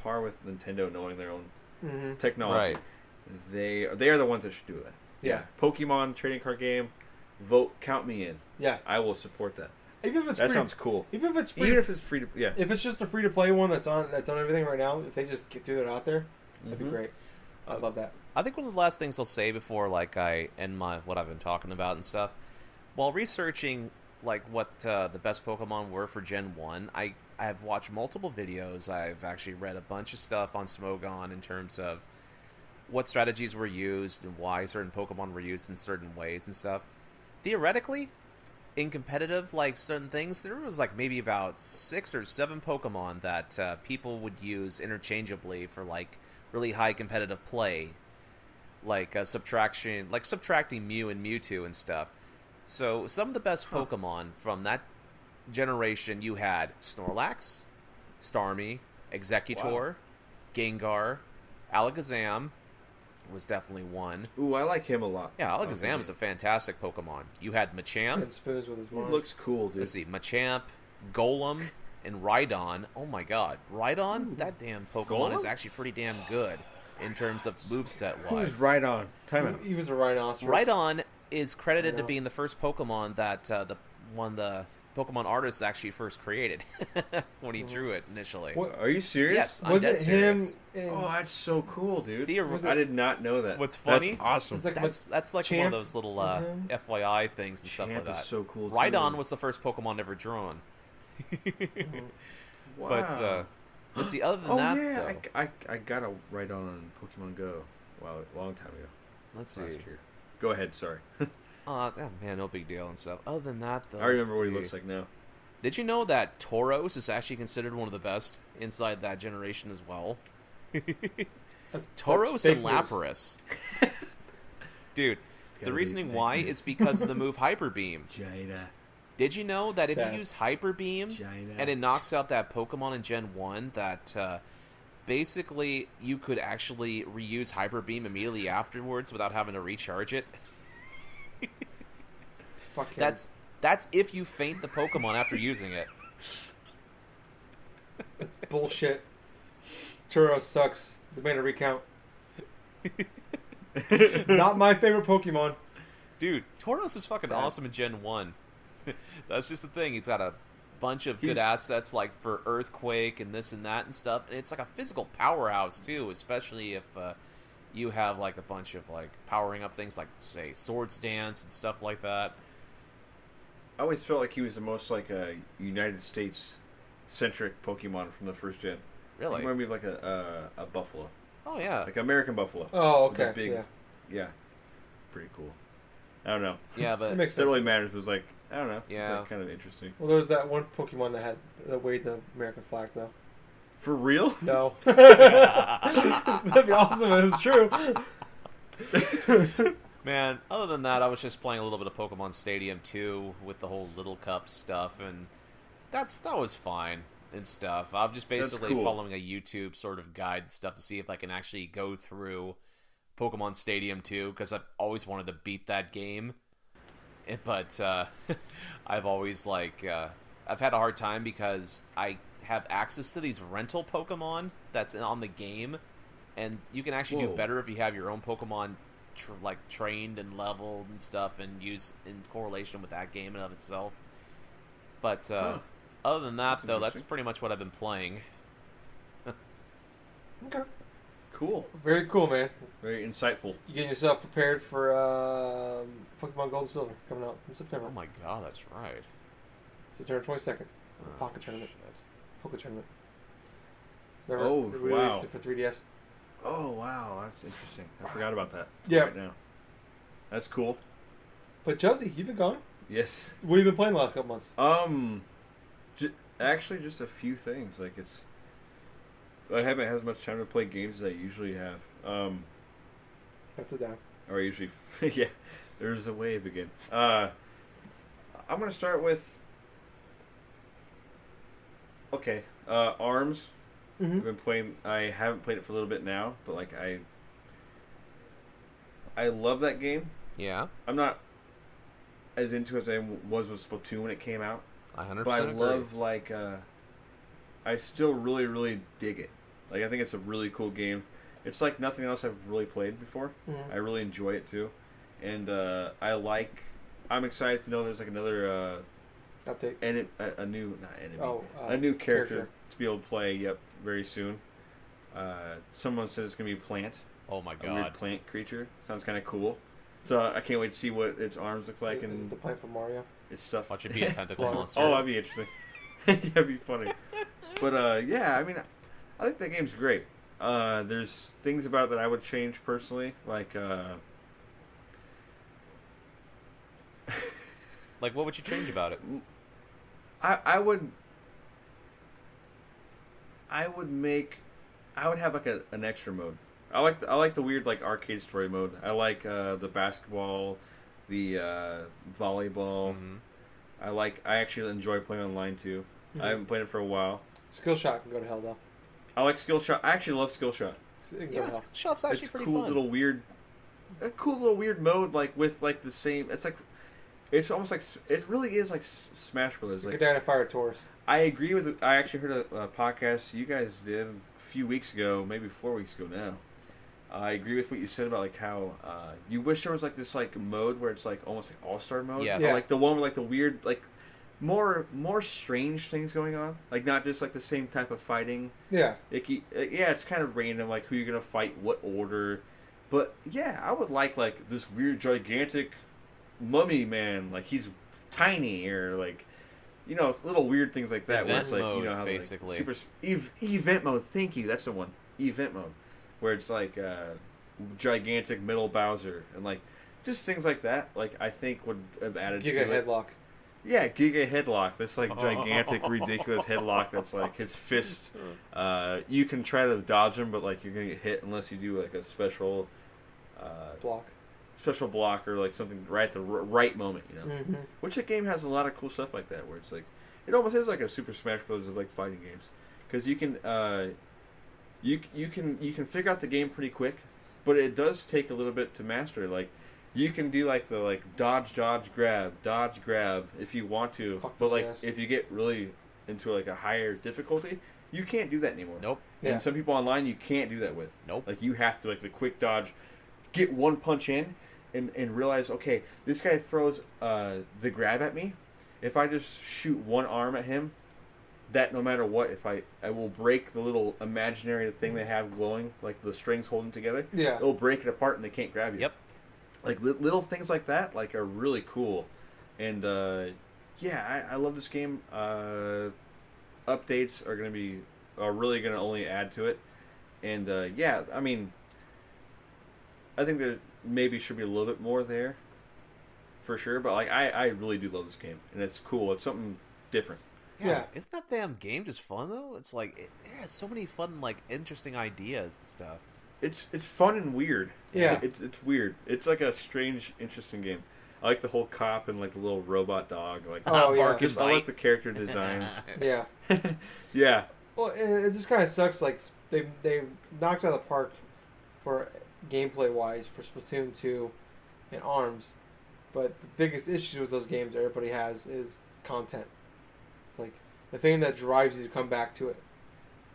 par with Nintendo knowing their own technology. Right. They are the ones that should do that. Yeah. Pokemon trading card game, count me in. Yeah. I will support that. Even if it's That free. sounds cool. Even if it's free. Even if it's free to, yeah. If it's just a free to play one that's on everything right now, if they just threw it out there, that'd be great. I'd love that. I think one of the last things I'll say before I end what I've been talking about and stuff, while researching what the best Pokemon were for Gen 1, I have watched multiple videos. I've actually read a bunch of stuff on Smogon in terms of what strategies were used and why certain Pokemon were used in certain ways and stuff. Theoretically, in competitive certain things, there was maybe about 6 or 7 Pokemon that people would use interchangeably for really high competitive play, subtracting Mew and Mewtwo and stuff. So some of the best Pokemon from that generation, you had Snorlax, Starmie, Executor, Gengar, Alakazam was definitely one. Ooh, I like him a lot. Yeah, Alakazam is a fantastic Pokemon. You had Machamp. And spoons with his He mind. looks cool, dude. Let's see, Machamp, Golem, and Rhydon. Oh my god, Rhydon? That damn Pokemon is Golem? actually pretty damn good in terms of moveset Who's wise. right on? Time out. He was a rhinoceros. Rhydon is credited to Rhydon. being the first Pokemon that the Pokemon artist actually first created when he drew it initially. What- Are you serious? Yes, I'm Was dead it serious. him? And Oh, that's so cool, dude. Was I did not know that. What's funny? That's awesome. It's like That's one Champ? of those little Mhm. FYI things and stuff Champ like that. is so cool, too. Rhydon was the first Pokemon ever drawn. Wow. But let's see. Other than oh that, yeah, though, I got a right on Pokemon Go. Wow, a long time ago. let's see. Last year. Go ahead. Sorry. Man, no big deal and stuff. Other than that, though, I remember let's what he see. looks like now. Did you know that Tauros is actually considered one of the best inside that generation as well? that's Tauros fake and news. Lapras. Dude, The reasoning why is because of the move Hyper Beam. China. Did you know that if Sad. you use Hyper Beam China. and it knocks out that Pokemon in Gen 1, that basically you could actually reuse Hyper Beam immediately afterwards without having to recharge it? Fuck him. That's if you faint the Pokemon after using it. That's bullshit. Turo sucks. Demand a recount. Not my favorite Pokemon. Dude, Tauros is fucking awesome in Gen 1. That's just the thing. He's got a bunch of good assets like for Earthquake and this and that and stuff. And it's like a physical powerhouse too, especially if you have like a bunch of like powering up things like, say, Swords Dance and stuff like that. I always felt like he was the most like a United States centric Pokemon from the first gen. Really? He reminded me of like a buffalo, Oh, yeah. like American buffalo. Oh, With the okay. big- Yeah. Pretty cool. I don't know. Yeah, That but... makes That sense. really matters. Was like I don't know. It's Yeah. like kind of interesting. Well, there was that one Pokemon that waved the American flag, though. For real? No. That'd be awesome if it was true. Man, other than that, I was just playing a little bit of Pokemon Stadium 2 with the whole Little Cup stuff, and that was fine and stuff. I'm just basically cool. following a YouTube sort of guide and stuff to see if I can actually go through Pokemon Stadium 2, because I've always wanted to beat that game. But I've always, I've had a hard time because I have access to these rental Pokemon that's on the game, and you can actually do better if you have your own Pokemon trained and leveled and stuff and used in correlation with that game in of itself. But other than that, though, that's pretty much what I've been playing. Okay. Cool. Very cool, man. Very insightful. You getting yourself prepared for Pokemon Gold and Silver coming out in September. Oh my god, that's right. September 22nd. Pocket Tournament. Shit. Pocket Tournament. Remember? Oh, They released wow. it for 3DS. Oh wow, that's interesting. I forgot about that. Yeah. Right now. That's cool. But Josie, you've been gone. Yes. What have you been playing the last couple months? Actually, just a few things. Like I haven't had as much time to play games as I usually have. That's it down. Or I usually, yeah. There's a wave again. I'm gonna start with. Okay, Arms. Mm-hmm. I've been playing. I haven't played it for a little bit now, but like I love that game. Yeah, I'm not as into it as I was with Splatoon when it came out, I 100% but I agree. love I still really really dig it. Like I think it's a really cool game. It's like nothing else I've really played before. Mm-hmm. I really enjoy it too, and I'm excited to know there's like another Update. and a new not enemy. Oh, A new character to be able to play. Yep, very soon. Someone said it's gonna be a plant, Oh my a weird god. plant creature. Sounds kind of cool. So I can't wait to see what its arms look like Is it and the plan for Mario? its stuff. Watch it be a tentacle Oh, monster. Oh, that'd be interesting. Yeah, that'd be funny. But yeah, I mean, I think that game's great. There's things about it that I would change personally, like Like, what would you change about it? I would have like an extra mode. I like the weird like arcade story mode. I like the basketball, the volleyball. Mm-hmm. I actually enjoy playing online too. Mhm. I haven't played it for a while. Skill Shot can go to hell, though. I like Skill Shot. I actually love Skill Shot. It can go Yeah, to hell. shot's actually It's pretty cool fun. little weird, a cool little weird mode like with like the same. It's almost like it really is like Smash Brothers. You Like could Fire Taurus. I agree with. I actually heard a podcast you guys did a few weeks ago, maybe 4 weeks ago now. I agree with what you said about like how you wish there was like this like mode where it's like almost like All-Star mode. Yes. Yeah. Like the one with like the weird like more strange things going on. Like not just like the same type of fighting. Yeah. Yeah, it's kind of random like who you're gonna fight, what order. But yeah, I would like this weird gigantic mummy man, like he's tiny or like little weird things like that. Where Event it's like mode, how basically. like event mode. Thank you, that's the one. Event mode, where it's like gigantic middle Bowser and like just things like that. Like I think would have added Giga to it. Headlock. Yeah, Giga Headlock. That's like gigantic, ridiculous headlock. That's like his fist. You can try to dodge him, but like you're gonna get hit unless you do like a special Block. special block or like something right at the right moment, you know. Mm-hmm. Which the game has a lot of cool stuff like that, where it's like it almost is like a Super Smash Bros. Of like fighting games, because you can you can figure out the game pretty quick, but it does take a little bit to master. Like you can do like the dodge grab if you want to, Fuck but those like guys. if you get really into like a higher difficulty, you can't do that anymore. Nope. Yeah. And some people online you can't do that with. Nope. Like you have to like the quick dodge, get one punch in, and realize, okay, this guy throws the grab at me. If I just shoot one arm at him, that no matter what, if I will break the little imaginary thing they have glowing, like the strings holding together. Yeah. It'll break it apart and they can't grab you. Yep. Like little things like that, like are really cool, and yeah, I love this game. Updates are really gonna only add to it, and yeah, I mean, I think there maybe should be a little bit more there, for sure. But like, I really do love this game, and it's cool. It's something different. Yeah. Isn't that damn game just fun though? It's like it has so many fun, like interesting ideas and stuff. It's fun and weird. Yeah. It's weird. It's like a strange, interesting game. I like the whole cop and like the little robot dog. Like Oh, yeah. Bark and just I like bite. the character designs. Yeah. Yeah. Well, it just kind of sucks. Like they knocked out of the park for gameplay wise for Splatoon 2 and ARMS, but the biggest issue with those games everybody has is content. It's like the thing that drives you to come back to it.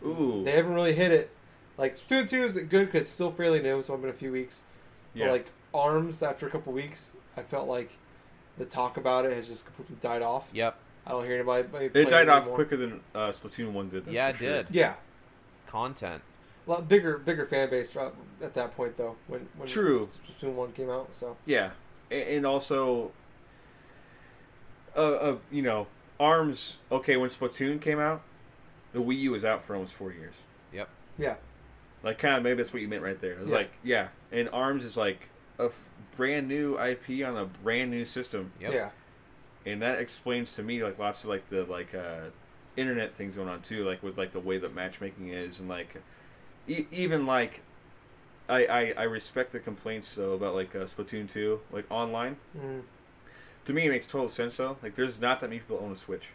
Ooh. They haven't really hit it. Like Splatoon 2 is good because it's still fairly new. It's only been a few weeks. Yeah. But like ARMS, after a couple weeks, I felt like the talk about it has just completely died off. Yep. I don't hear anybody. It died off quicker than Splatoon 1 did. that's Yeah, for it sure. did. Yeah. Content. A lot bigger fan base at that point though when True. Splatoon 1 came out. So Yeah, and also, you know, ARMS. Okay, when Splatoon came out, the Wii U was out for almost 4 years. Yep. yeah, Like, kind of maybe that's what you meant right there. It was Yeah. like, yeah, and ARMS is like a brand new IP on a brand new system, Yep. yeah, and that explains to me like lots of like the internet things going on too, like with like the way that matchmaking is, and like even like I respect the complaints though about like Splatoon 2 like online. mm, To me, it makes total sense though. Like, there's not that many people own a Switch.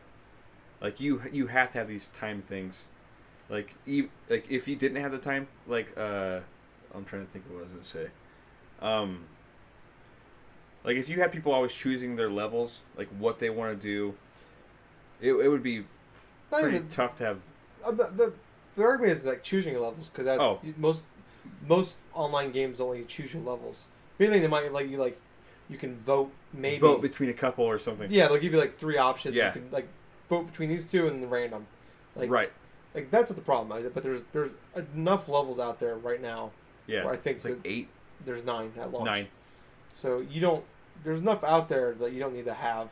Like, you have to have these time things. Like if you didn't have the time, like I'm trying to think of what I was gonna say. Like if you had people always choosing their levels, like what they want to do, it would be Not pretty even- tough to have. the argument is like choosing your levels because Oh. most online games only choose your levels. Meaning they might like you can vote maybe Vote between a couple or something. Yeah, they'll give you like 3 options. Yeah. You can like vote between these 2 and random. Like Right. Like that's not the problem. But there's enough levels out there right now. Yeah. Where I think it's like that 8, there's 9 at launch. 9. So you don't. There's enough out there that you don't need to have.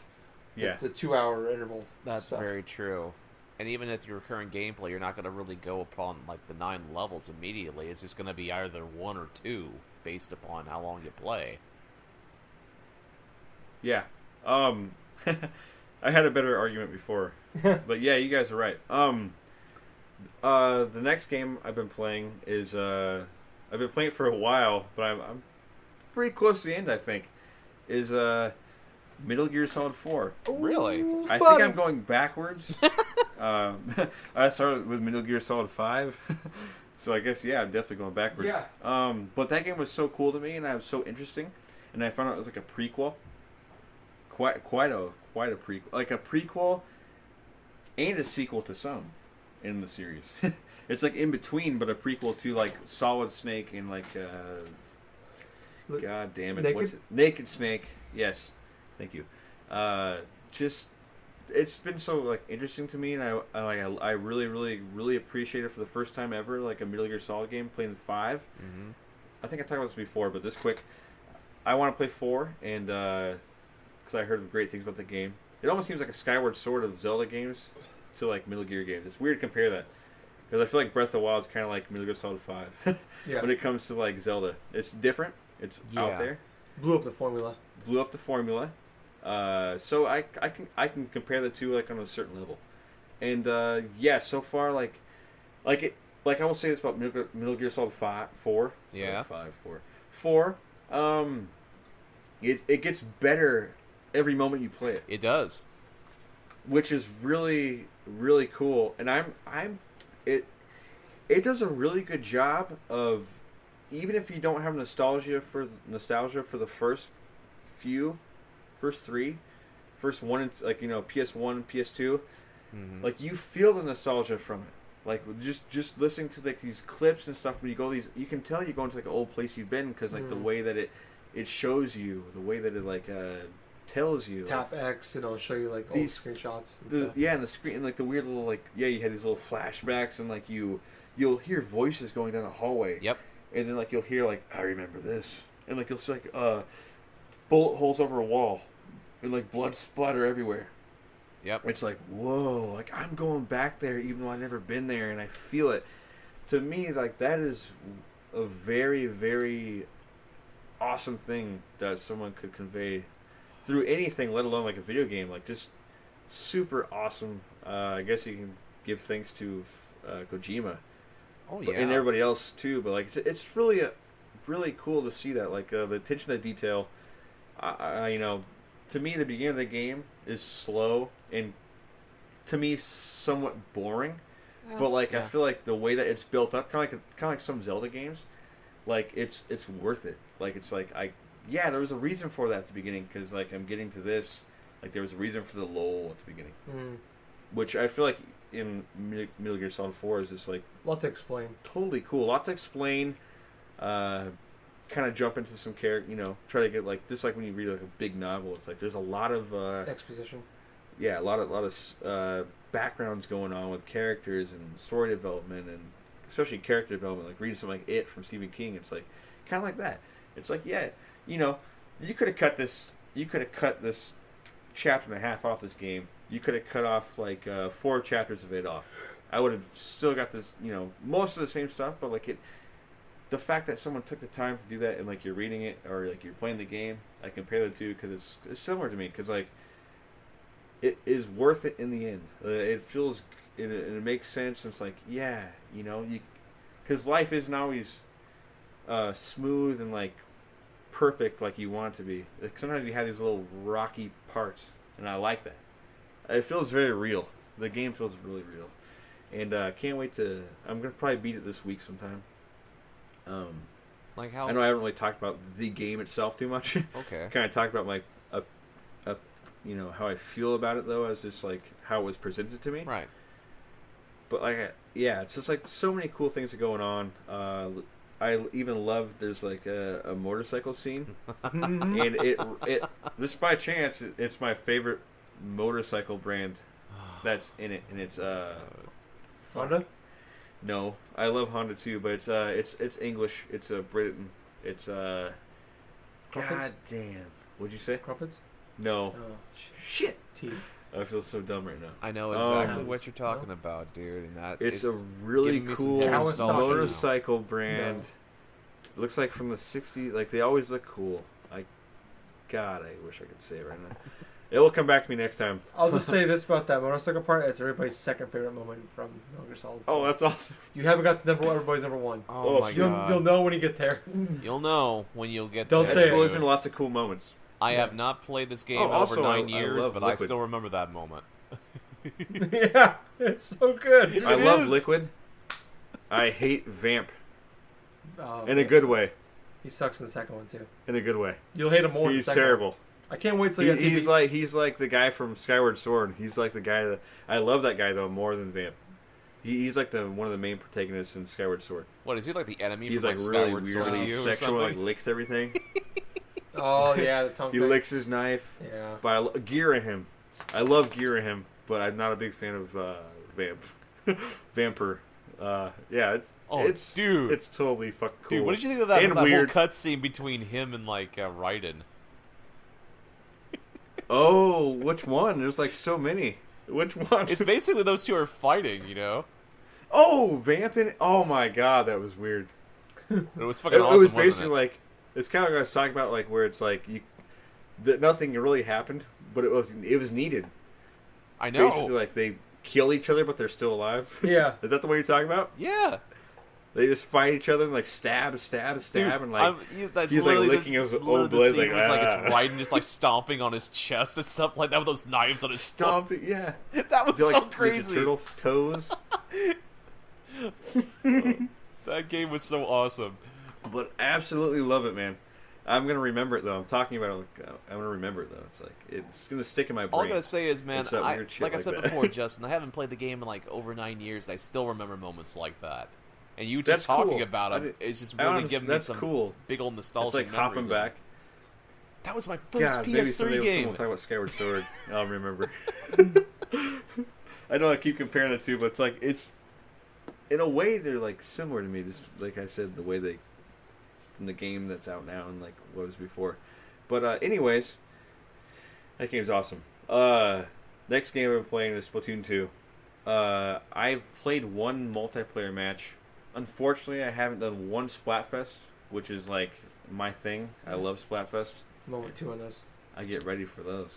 Yeah. The 2-hour interval. That's stuff. very true. And even if your current gameplay, you're not going to really go upon like the 9 levels immediately. It's just going to be either 1 or 2 based upon how long you play. Yeah. I had a better argument before, but yeah, you guys are right. The next game I've been playing is I've been playing it for a while, but I'm pretty close to the end. I think is Metal Gear Solid 4. Really? Ooh, I buddy. think I'm going backwards. I started with Metal Gear Solid 5, so I guess yeah, I'm definitely going backwards. Yeah. But that game was so cool to me, and it was so interesting, and I found out it was like a prequel. Quite a prequel, like a prequel and a sequel to some in the series. It's like in between, but a prequel to like Solid Snake and like God damn it, Naked? what's it? Naked Snake. Yes, thank you. Just it's been so like interesting to me, and I really appreciate it for the first time ever, like a Metal Gear Solid game playing 5. Mm-hmm. I think I talked about this before, but this quick, I want to play 4, and because I heard great things about the game. It almost seems like a Skyward Sword of Zelda games to like Metal Gear games. It's weird to compare that, because I feel like Breath of the Wild is kind of like Metal Gear Solid 5 Yeah. when it comes to like Zelda. It's different. It's Yeah. out there. Blew up the formula. Blew up the formula. So I can compare the two like on a certain level, and yeah, so far like I will say this about Metal Gear Solid 4. Yeah. 4. it gets better every moment you play it, It does. which is really really cool. And it does a really good job of, even if you don't have nostalgia for the first three, first one, like, you know, PS1, PS2, like, you feel the nostalgia from it. Like, just listening to like these clips and stuff, when you go you can tell you go into like an old place you've been, because like the way that it shows you, the way that it like tells you. Tap like, X and it'll show you like old these- screenshots. And stuff. and the screen, and like the weird little like, you had these little flashbacks, and like you'll hear voices going down a hallway. Yep. And then like you'll hear like, I remember this, and like you'll see like bullet holes over a wall, and like blood splatter everywhere. Yep. It's like, whoa, like I'm going back there even though I've never been there, and I feel it. To me, like, that is a very, very awesome thing that someone could convey through anything, let alone like a video game. Like, just super awesome. I guess you can give thanks to Kojima. Oh yeah. And everybody else too, but like it's really really cool to see that, like the attention to detail. You know, to me the beginning of the game is slow and to me somewhat boring, but like I feel like the way that it's built up, kind of like some Zelda games, like it's worth it. Like it's like there was a reason for that at the beginning, because like I'm getting to this, like there was a reason for the lull at the beginning, which I feel like in Metal Gear Solid 4 is just like A lot to explain. totally cool. Lots to explain. Kind of jump into some character, you know, try to get like just like when you read like a big novel, it's like there's a lot of Exposition. a lot of backgrounds going on with characters and story development, and especially character development. Like reading something like It from Stephen King, it's like kind of like that. It's like, yeah, you know, you could have cut this chapter and a half off this game. You could have cut off like 4 chapters of it off. I would have still got this, you know, most of the same stuff, but like the fact that someone took the time to do that, and like you're reading it or like you're playing the game, I compare the two because it's similar to me, because like it is worth it in the end. It feels it makes sense. It's like, yeah, you know, because life isn't always smooth and like perfect like you want it to be. Like sometimes you have these little rocky parts, and I like that. It feels very real. The game feels really real, and can't wait to. I'm gonna probably beat it this week sometime. Like how? I know I haven't really talked about the game itself too much. Okay. Kind of talked about my, you know, how I feel about it though, as just like how it was presented to me. Right. But like, yeah, it's just like so many cool things are going on. I even love there's like a motorcycle scene, and it this by chance it's my favorite motorcycle brand that's in it, and it's Honda? No, I love Honda too, but it's English. It's Britain. It's Crumpets? God damn. What'd you say? Crumpets? No. Oh, Shit. T. I feel so dumb right now. I know exactly Um, what you're talking about, dude, and that It's is a really giving me some cool nostalgia now. motorcycle brand. No. It looks like from the 60s. Like, they always look cool. God, I wish I could say it right now. It will come back to me next time. I'll just say this about that motorcycle part. It's everybody's second favorite moment from Metal Gear Solid. Oh, that's awesome. You haven't got the everybody's number one. Oh my You'll god. know when you get there. You'll know when you'll get Don't there. say That's it. cool. There's been lots of cool moments. I have not played this game Oh, over also, 9 I years, love but Liquid. I still remember that moment. Yeah, it's so good. I It love is. Liquid. I hate Vamp. Oh, In a man, good sucks. way. He sucks in the second one too. In a good way. You'll hate him more. in the He's second one. terrible. I can't wait till you He's like the guy from Skyward Sword. He's like the guy that I love that guy though more than Vamp. He's like one of the main protagonists in Skyward Sword. What, is he like the enemy He's from like like really Skyward Sword to weirdly you or sexual, like something? licks everything. Oh yeah, the tongue. He thing. licks his knife. Yeah. But Girahim. I love Girahim, but I'm not a big fan of Vamp. Vamper. Yeah, it's dude. it's totally fucking cool. Dude, what did you think of that, And that whole weird. cutscene between him and like Raiden? Oh, which one? There's like so many. Which one? It's basically those two are fighting, you know? Oh, vamping! Oh my god, that was weird. It was fucking It awesome, was wasn't basically it? like it's kind of like I was talking about, like where it's like that nothing really happened, but it was needed. I know. Basically, like they kill each other, but they're still alive. Yeah. Is that the way you're talking about? Yeah. They just fight each other and like stab, Dude, and like that's he's like literally licking this- his literally old the blade, scene like, where it's ah. it's Raiden just like stomping on his chest and stuff like that with those knives on his foot. stomping. Yeah, That was They're so like Ninja crazy. Turtle toes. That game was so awesome. But absolutely love it, man. I'm gonna remember it though. I'm talking about it. Like, I'm gonna remember it though. It's like it's gonna stick in my brain. All I gotta say is, man, It's that I, weird shit like I like said that. before, Justin, I haven't played the game in like over 9 years. And I still remember moments like that. And you just That's talking cool. about I it, did- it's just I really honestly- giving me that's some cool. big old nostalgia. It's like hopping back. That was my first God, maybe someday PS3 game. we'll talk about Skyward Sword. I'll remember. I know I keep comparing the two, but it's like it's in a way they're like similar to me. Just like I said, the way they from the game that's out now and like what was before. But anyways, that game's awesome. Next game I've been playing is Splatoon 2. I've played one multiplayer match. Unfortunately, I haven't done one Splatfest, which is like my thing. I love Splatfest. I'm over 2 on those. I get ready for those.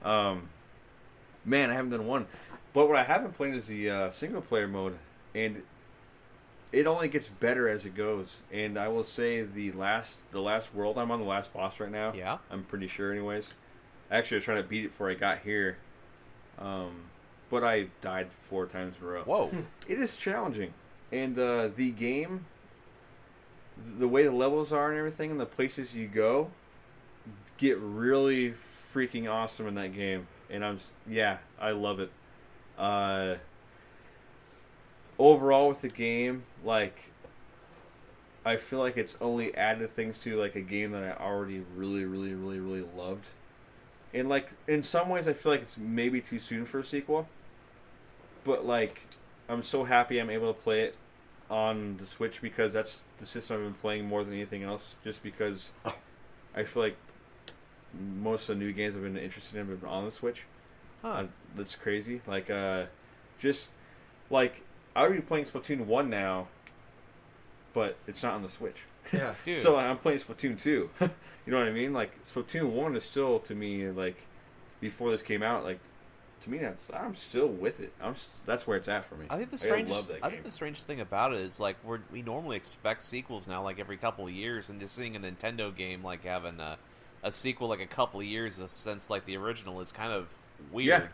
Man, I haven't done one. But what I have been playing is the single player mode, and it only gets better as it goes. And I will say the last world, I'm on the last boss right now. Yeah? I'm pretty sure, anyways. Actually, I was trying to beat it before I got here, but I died 4 times in a row. Whoa. It is challenging, and the game, the way the levels are and everything, and the places you go, get really freaking awesome in that game. And I love it. Overall with the game, like, I feel like it's only added things to like a game that I already really, really, really, really loved. And like in some ways, I feel like it's maybe too soon for a sequel. But like, I'm so happy I'm able to play it on the Switch because that's the system I've been playing more than anything else. Just because I feel like most of the new games I've been interested in have been on the Switch. Huh. That's crazy. Like, just like I would be playing Splatoon 1 now, but it's not on the Switch. Yeah. Dude. So I'm playing Splatoon 2. You know what I mean? Like Splatoon 1 is still to me like before this came out. Like to me, I'm still with it. That's where it's at for me. I think the love strangest, that I think game. the strangest thing about it is like we normally expect sequels now, like every couple of years, and just seeing a Nintendo game like having a sequel like a couple of years since like the original is kind of weird. Yeah.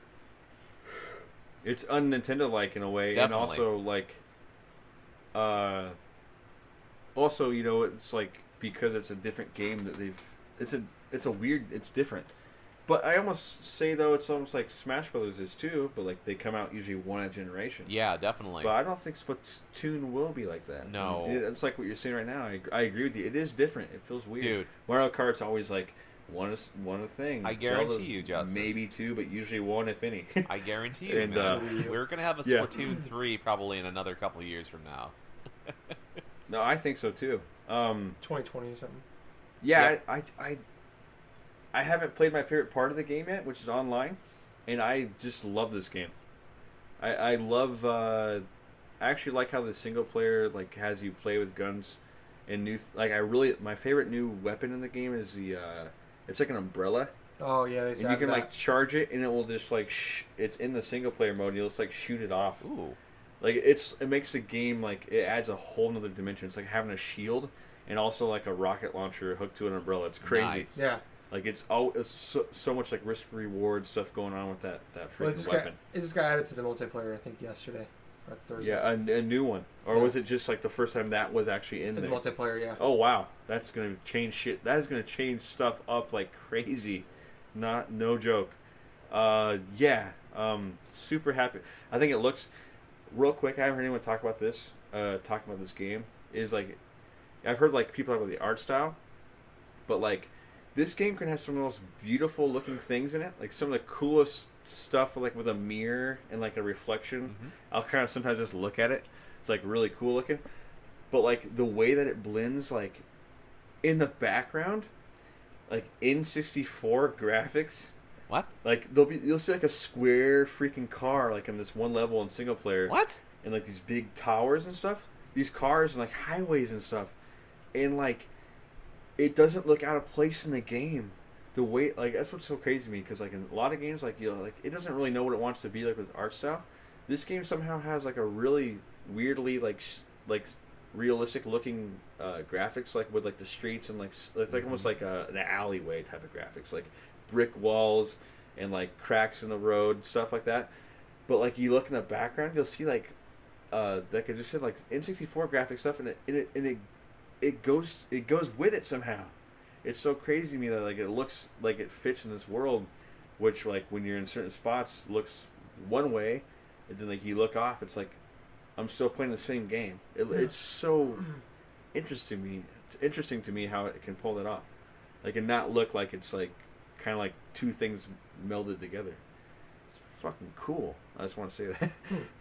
It's un-Nintendo like in a way, Definitely. and also like, also you know it's like because it's a different game that it's a weird, it's different. But I almost say though it's almost like Smash Brothers is too, but like they come out usually one a generation. Yeah, definitely. But I don't think Splatoon will be like that. No. It's like what you're saying right now. I agree with you. It is different. It feels weird. Dude. Mario Kart's always like one a thing. I guarantee Zelda's you, Justin. maybe 2, but usually 1 if any. I guarantee you, And, man. We're gonna have a yeah. Splatoon 3 probably in another couple of years from now. No, I think so too. 2020 or something. Yeah, I haven't played my favorite part of the game yet, which is online, and I just love this game. I love. I actually like how the single player like has you play with guns and new. My favorite new weapon in the game is the. It's like an umbrella, Oh yeah, they and said you can that. like charge it, and it will just like it's in the single player mode. And you'll just like shoot it off. Ooh. Like it makes the game like it adds a whole nother dimension. It's like having a shield and also like a rocket launcher hooked to an umbrella. It's crazy. Nice. Yeah. Like it's so much like risk reward stuff going on with that Well, freaking weapon. it just got added to the multiplayer I think yesterday or Thursday. Yeah, a new one, or Yeah. was it just like the first time that was actually in In the there? multiplayer, yeah. Oh wow, that's gonna change shit. That is gonna change stuff up like crazy. No joke. Super happy. I think it looks real quick. I haven't heard anyone talk about this. Talking about this game is like, I've heard like people talk about the art style, but like this game can have some of the most beautiful looking things in it. Like some of the coolest stuff, like with a mirror and like a reflection. Mm-hmm. I'll kind of sometimes just look at it. It's like really cool looking, but like the way that it blends, like in the background, like N64 graphics. What? Like you'll see like a square freaking car like in this one level in single player. What? And like these big towers and stuff. These cars and like highways and stuff. And like it doesn't look out of place in the game. The way like that's what's so crazy to me because like in a lot of games like like it doesn't really know what it wants to be like with art style. This game somehow has like a really weirdly like realistic looking graphics, like with like the streets and like it's like almost like an alleyway type of graphics, like brick walls and like cracks in the road, stuff like that. But like you look in the background, you'll see like I just said, like N64 graphic stuff, and it goes with it somehow. It's so crazy to me that like it looks like it fits in this world, which like when you're in certain spots looks one way, and then like you look off, it's like I'm still playing the same game. It's so interesting to me how it can pull that off, like and not look like it's like kind of like two things melded together. It's fucking cool. I just want to say that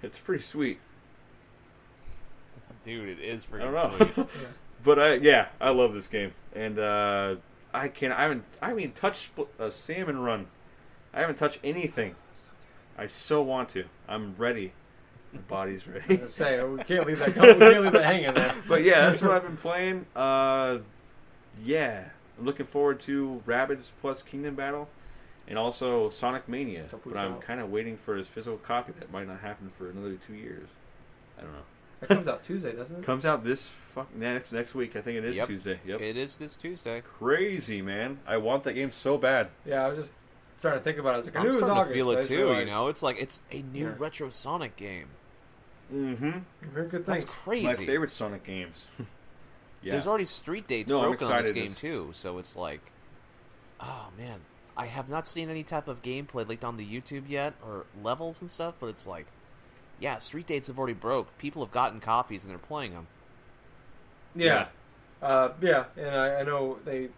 it's pretty sweet. Dude, it is I don't freaking know. sweet. But I love this game, and I haven't touched Salmon Run. I haven't touched anything. I so want to. I'm ready. My body's ready. I was gonna say, we can't leave that going. We can't leave that hanging there. But yeah, that's what I've been playing. Yeah, I'm looking forward to Rabbids plus Kingdom Battle, and also Sonic Mania. But I'm kind of waiting for his physical copy. That might not happen for another 2 years. I don't know. It comes out Tuesday, doesn't it? Comes out this next week. I think it is Yep. Tuesday. Yep. It is this Tuesday. Crazy, man. I want that game so bad. Yeah, I was just starting to think about it. I was like, I I'm knew it was starting August. to feel but I it just too. You realized- know, it's like it's a new Yeah. retro Sonic game. Mm-hmm. I heard good That's things. crazy. My favorite Sonic games. Yeah. There's already street dates No, I'm broken on this excited. game too, so it's like, oh man, I have not seen any type of gameplay leaked on the YouTube yet or levels and stuff, but it's like, yeah, street dates have already broke. People have gotten copies and they're playing them. Yeah. Yeah, and I know they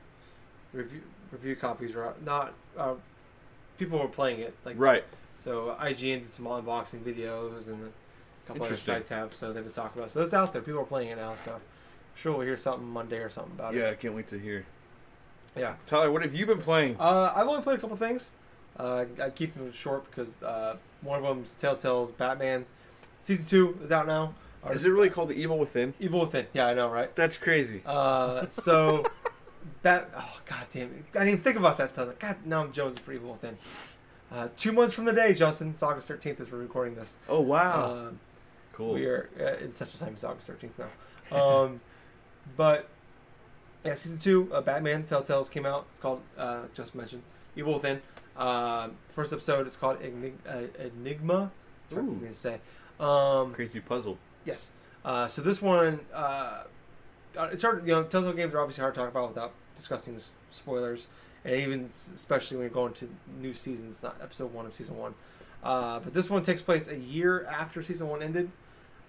review copies were not people were playing it like Right. So IGN did some unboxing videos and a couple other Interesting. sites have, so they've been talking about it. So it's out there. People are playing it now, so I'm sure we'll hear something Monday or something about Yeah, it. I can't wait to hear. Yeah. Tyler, what have you been playing? I've only played a couple things. I keep them short because one of them's TellTale's Batman. Season 2 is out now. Is it really called The Evil Within? Evil Within. Yeah, I know, right? That's crazy. So that god damn it. I didn't even think about that till God, now I'm jonesing for Evil Within. 2 months from the day, Justin. It's August 13th as we're recording this. Oh, wow. Cool. We are in Central Time. It's August 13th now. But yeah, season 2, Batman Telltales came out. It's called just mentioned Evil Within. First episode. It's called Enigma. It's hard for me to say. Crazy puzzle. Yes. So this one, it's hard. You know, Telltale games are obviously hard to talk about without discussing the spoilers, and even especially when you're going to new seasons, not episode 1 of season 1. But this one takes place a year after season 1 ended,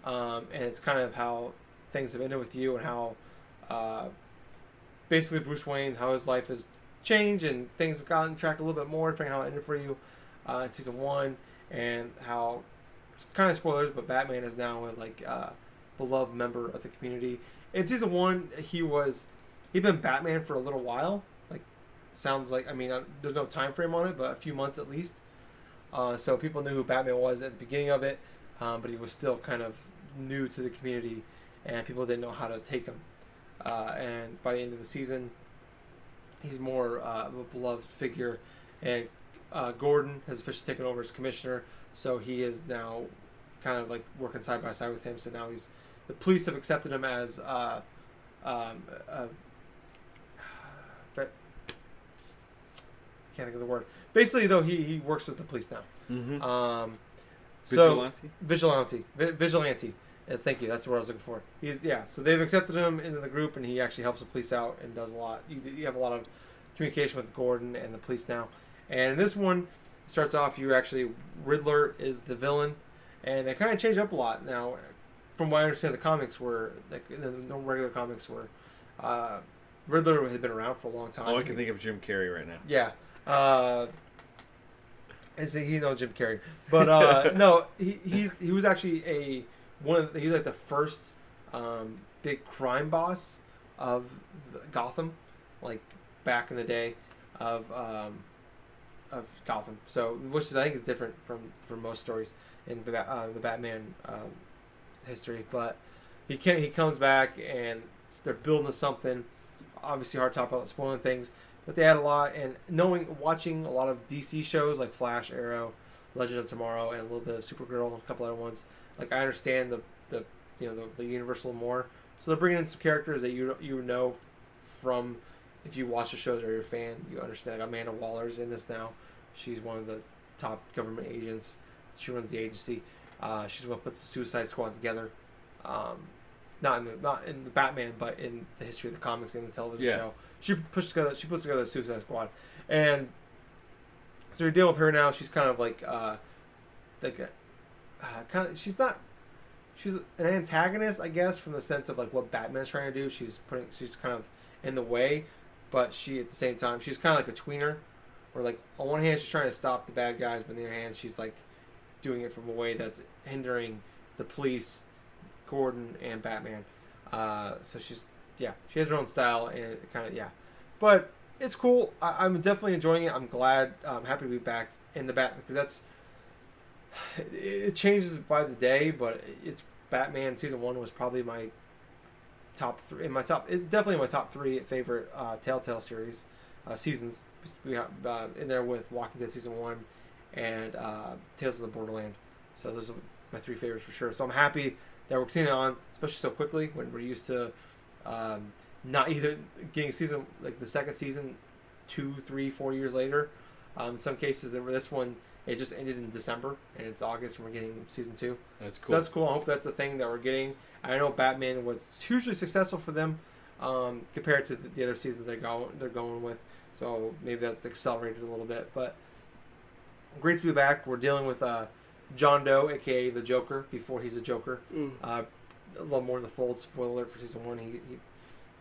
and it's kind of how things have ended with you and how basically Bruce Wayne, how his life has changed and things have gotten track a little bit more, depending on how it ended for you in season 1, and how. It's kind of spoilers, but Batman is now a beloved member of the community. In season 1, he'd been Batman for a little while. Sounds like, I mean, there's no time frame on it, but a few months at least. So people knew who Batman was at the beginning of it, but he was still kind of new to the community, and people didn't know how to take him. And by the end of the season, he's more of a beloved figure, and Gordon has officially taken over as commissioner. So he is now kind of like working side by side with him. So now the police have accepted him as can't think of the word. Basically, though, he works with the police now. Mm-hmm. Vigilante. Vigilante. Yes, thank you. That's what I was looking for. So they've accepted him into the group, and he actually helps the police out and does a lot. You have a lot of communication with Gordon and the police now. And in this one, it starts off, Riddler is the villain, and they kind of change up a lot now. From what I understand, the comics were no regular comics were. Riddler had been around for a long time. Oh, I can think of Jim Carrey right now. Yeah. He knows Jim Carrey, but no, he was actually he's like the first big crime boss of Gotham, like back in the day of Gotham. So, which I think is different from most stories in the Batman history. But he comes back and they're building something. Obviously, hard to talk about spoiling things, but they had a lot. And watching a lot of DC shows like Flash, Arrow, Legend of Tomorrow, and a little bit of Supergirl, and a couple other ones. Like I understand the universal more, So they're bringing in some characters that you know from, if you watch the shows or you're a fan, you understand. Amanda Waller's in this now. She's one of the top government agents. She runs the agency. She's the one who puts the Suicide Squad together. Not in the Batman, but in the history of the comics and the television show. She puts together the Suicide Squad, and so you're dealing with her now. She's kind of like she's an antagonist, I guess, from the sense of like what Batman's trying to do. She's kind of in the way, but she at the same time she's kind of like a tweener, where like on one hand she's trying to stop the bad guys, but on the other hand she's like doing it from a way that's hindering the police, Gordon, and Batman. So she has her own style, and it kind of but it's cool. I'm definitely enjoying it. I'm glad. I'm happy to be back in the Batman, because it changes by the day, but it's Batman season 1 was probably my top 3 it's definitely my top 3 favorite TellTale series seasons. We have in there with Walking Dead season 1 and Tales of the Borderland. So those are my 3 favorites for sure. So I'm happy that we're continuing on, especially so quickly, when we're used to not either getting season like the second season 2, 3, 4 years later. In some cases, this one it just ended in December, and it's August, and we're getting season 2. That's cool. So that's cool. I hope that's a thing that we're getting. I know Batman was hugely successful for them compared to the other seasons they're going with. So maybe that's accelerated a little bit, but great to be back. We're dealing with John Doe, aka the Joker, before he's a Joker. A little more in the fold. Spoiler alert for season 1. He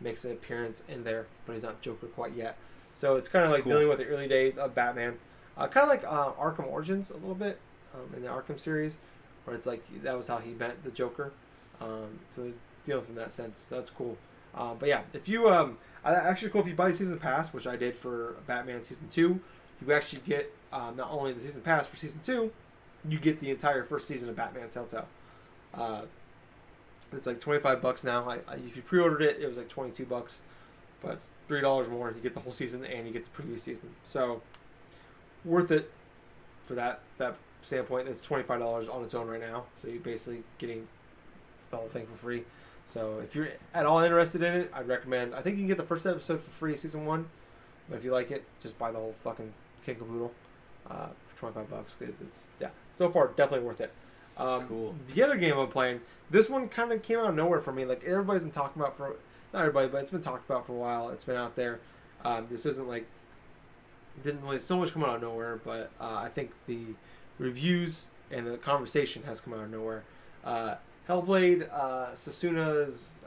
makes an appearance in there, but he's not Joker quite yet. So it's kind of like cool. dealing with the early days of Batman. Kind of like Arkham Origins a little bit in the Arkham series, where it's like that was how he met the Joker. So dealing from that sense. So that's cool. But yeah, if you actually cool if you buy the season pass, which I did for Batman season 2, you actually get not only the season pass for season 2, you get the entire first season of Batman TellTale. It's like $25 now. If you pre-ordered it, it was like $22, but it's $3 more. You get the whole season and you get the previous season. So worth it for that standpoint. It's $25 on its own right now. So you're basically getting the whole thing for free. So if you're at all interested in it, I'd recommend. I think you can get the first episode for free, season 1. But if you like it, just buy the whole fucking kit caboodle for $25. It's so far definitely worth it. Cool. The other game I'm playing, this one kind of came out of nowhere for me. Like everybody's been talking about not everybody, but it's been talked about for a while. It's been out there. This isn't like didn't really so much come out of nowhere, but I think the reviews and the conversation has come out of nowhere. HellBlade, Sasuna's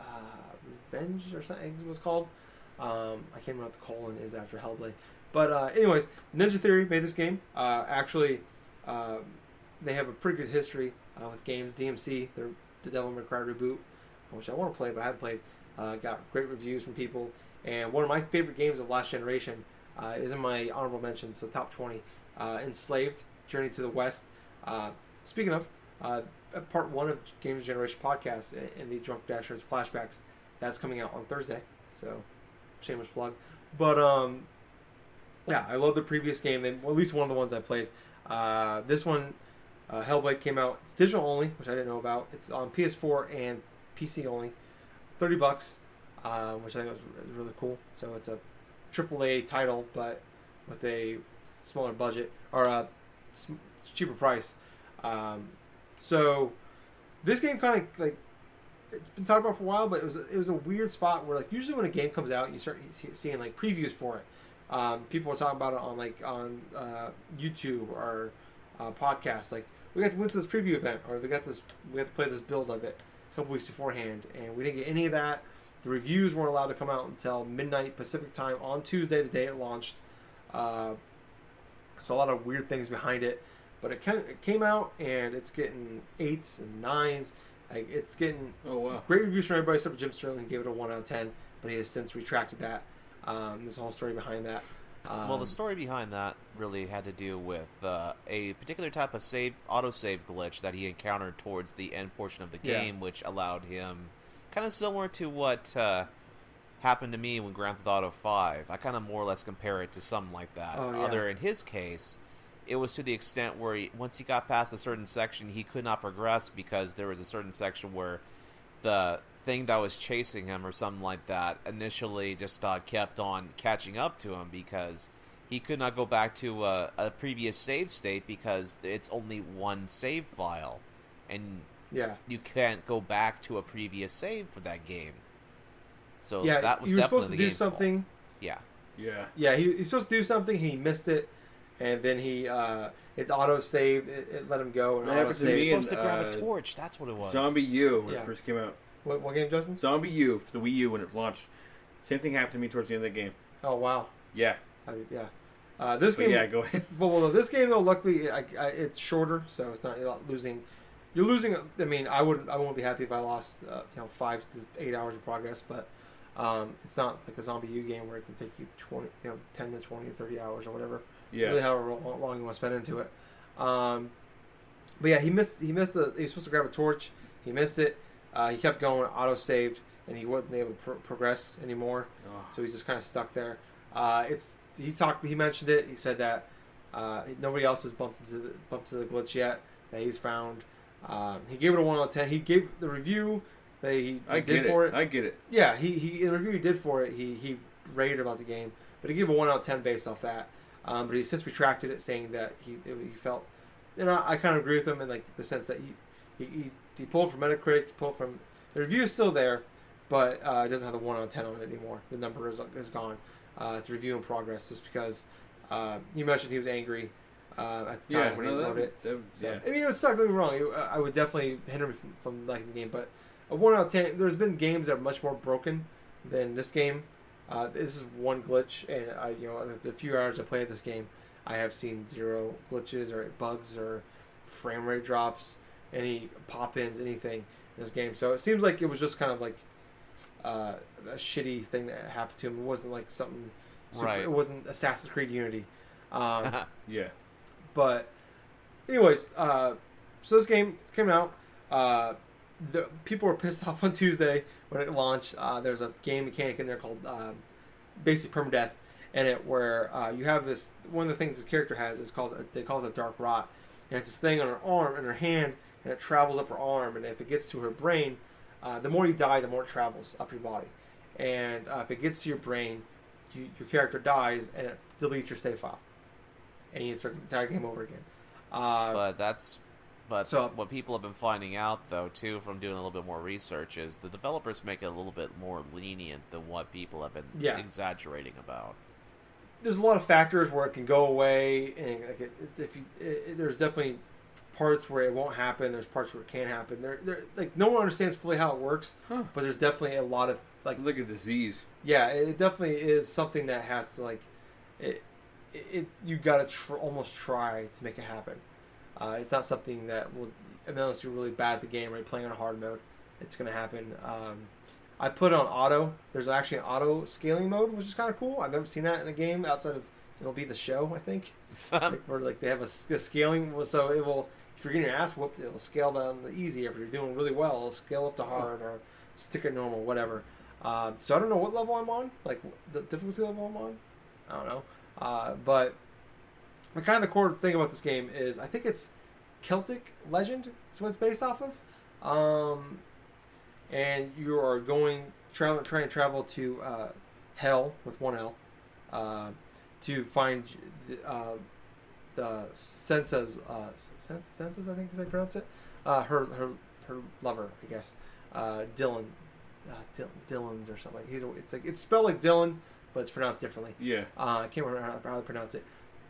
Revenge or something I think it was called. I can't remember what the colon is after HellBlade. But anyways, Ninja Theory made this game. Actually, they have a pretty good history with games. DMC, they're the Devil May Cry reboot, which I want to play, but I haven't played. Got great reviews from people. And one of my favorite games of last generation is in my honorable mentions, so top 20. Enslaved, Journey to the West. Speaking of, part 1 of Games Generation podcast in the Drunk Dashers flashbacks, that's coming out on Thursday. So, shameless plug. But yeah, I love the previous game. At least one of the ones I played. This one, HellBlade came out. It's digital only, which I didn't know about. It's on PS4 and PC only. $30, which I think was really cool. So it's a AAA title, but with a smaller budget or a cheaper price. So this game kind of like it's been talked about for a while, but it was a weird spot where like usually when a game comes out, you start seeing like previews for it. People are talking about it on YouTube or podcasts. Like we went to this preview event, or we got to play this build of it a couple weeks beforehand, and we didn't get any of that. The reviews weren't allowed to come out until midnight Pacific time on Tuesday, the day it launched. So a lot of weird things behind it, but it came out and it's getting 8s and 9s. Like it's getting great reviews from everybody except for Jim Sterling. He gave it a 1 out of 10, but he has since retracted that. There's a whole story behind that. Well, the story behind that really had to do with a particular type of autosave glitch that he encountered towards the end portion of the game, which allowed him, kind of similar to what happened to me when Grand Theft Auto 5. I kind of more or less compare it to something like that. Oh, yeah. Other in his case, it was to the extent where once he got past a certain section, he could not progress because there was a certain section where the thing that was chasing him or something like that initially just kept on catching up to him because he could not go back to a previous save state because it's only one save file, and you can't go back to a previous save for that game. So that was definitely the game's something. fault. Yeah. He's supposed to do something. He missed it, and then it auto saved. It let him go. And That auto happened to He was saved. me. supposed to grab a torch. That's what it was. Zombie U when Yeah. it first came out. What game, Justin? Zombie U for the Wii U when it launched. Same thing happened to me towards the end of the game. Oh wow. Yeah. This But game. yeah, go ahead. Well, this game though, luckily, it's shorter, so it's not you're not losing. You're losing. I mean, I won't be happy if I lost 5 to 8 hours of progress, but it's not like a Zombie U game where it can take you 10 to 20 to 30 hours or whatever. Yeah. Really, however long you want to spend into it. But yeah, he missed. He was supposed to grab a torch. He missed it. He kept going, auto saved, and he wasn't able to progress anymore. Oh. So he's just kind of stuck there. He mentioned it. He said that nobody else has bumped into the glitch yet that he's found. He gave it a 1 out of 10. He gave the review that he did for it. I get it. Yeah, he in the review he did for it. He rated about the game, but he gave a 1 out of 10 based off that. But he since retracted it, saying that he felt. And I kind of agree with him in like the sense that he pulled from Metacritic, he pulled from the review is still there, but it doesn't have the 1 out of 10 on it anymore. The number is gone. It's review in progress just because he mentioned he was angry at the time when he wrote it. So, I mean, it was sucked. Don't get me wrong. I would definitely hinder me from liking the game, but a 1 out of 10. There's been games that are much more broken than this game. This is one glitch, and the few hours I played this game, I have seen 0 glitches or bugs or frame rate drops, any pop-ins, anything in this game. So it seems like it was just kind of like a shitty thing that happened to him. It wasn't like something super, Right. It wasn't Assassin's Creed Unity. Yeah. But anyways, so this game came out. The people were pissed off on Tuesday when it launched. There's a game mechanic in there called basic permadeath in it, where you have this. One of the things the character has is they call it a dark rot, and it's this thing on her arm and her hand, and it travels up her arm, and if it gets to her brain, the more you die, the more it travels up your body, and if it gets to your brain, your character dies, and it deletes your save file, and you start the entire game over again. But So- what people have been finding out, though, too, from doing a little bit more research, is the developers make it a little bit more lenient than what people have been exaggerating about. There's a lot of factors where it can go away, and there's definitely parts where it won't happen. There's parts where it can happen. Like no one understands fully how it works, but there's definitely a lot of It's like a disease. Yeah, it definitely is something that has to you gotta almost try to make it happen. It's not something that will, unless you're really bad at the game or you're playing on hard mode, it's gonna happen. I put it on auto. There's actually an auto scaling mode, which is kind of cool. I've never seen that in a game outside of it'll be the show, I think, where they have a scaling. So it will, if you're getting your ass whooped, it will scale down the easy. If you're doing really well, it'll scale up to hard or stick at normal, whatever. So I don't know what level I'm on, like the difficulty level I'm on. I don't know. But the kind of the core thing about this game is I think it's Celtic legend. Is what it's based off of. And you are trying to travel to Hell with 1 L to find the Sensa's Sensa's, I think is how you pronounce it. Her lover, I guess. Dylan. Dylan's or something. It's spelled like Dylan, but it's pronounced differently. Yeah. I can't remember how to pronounce it.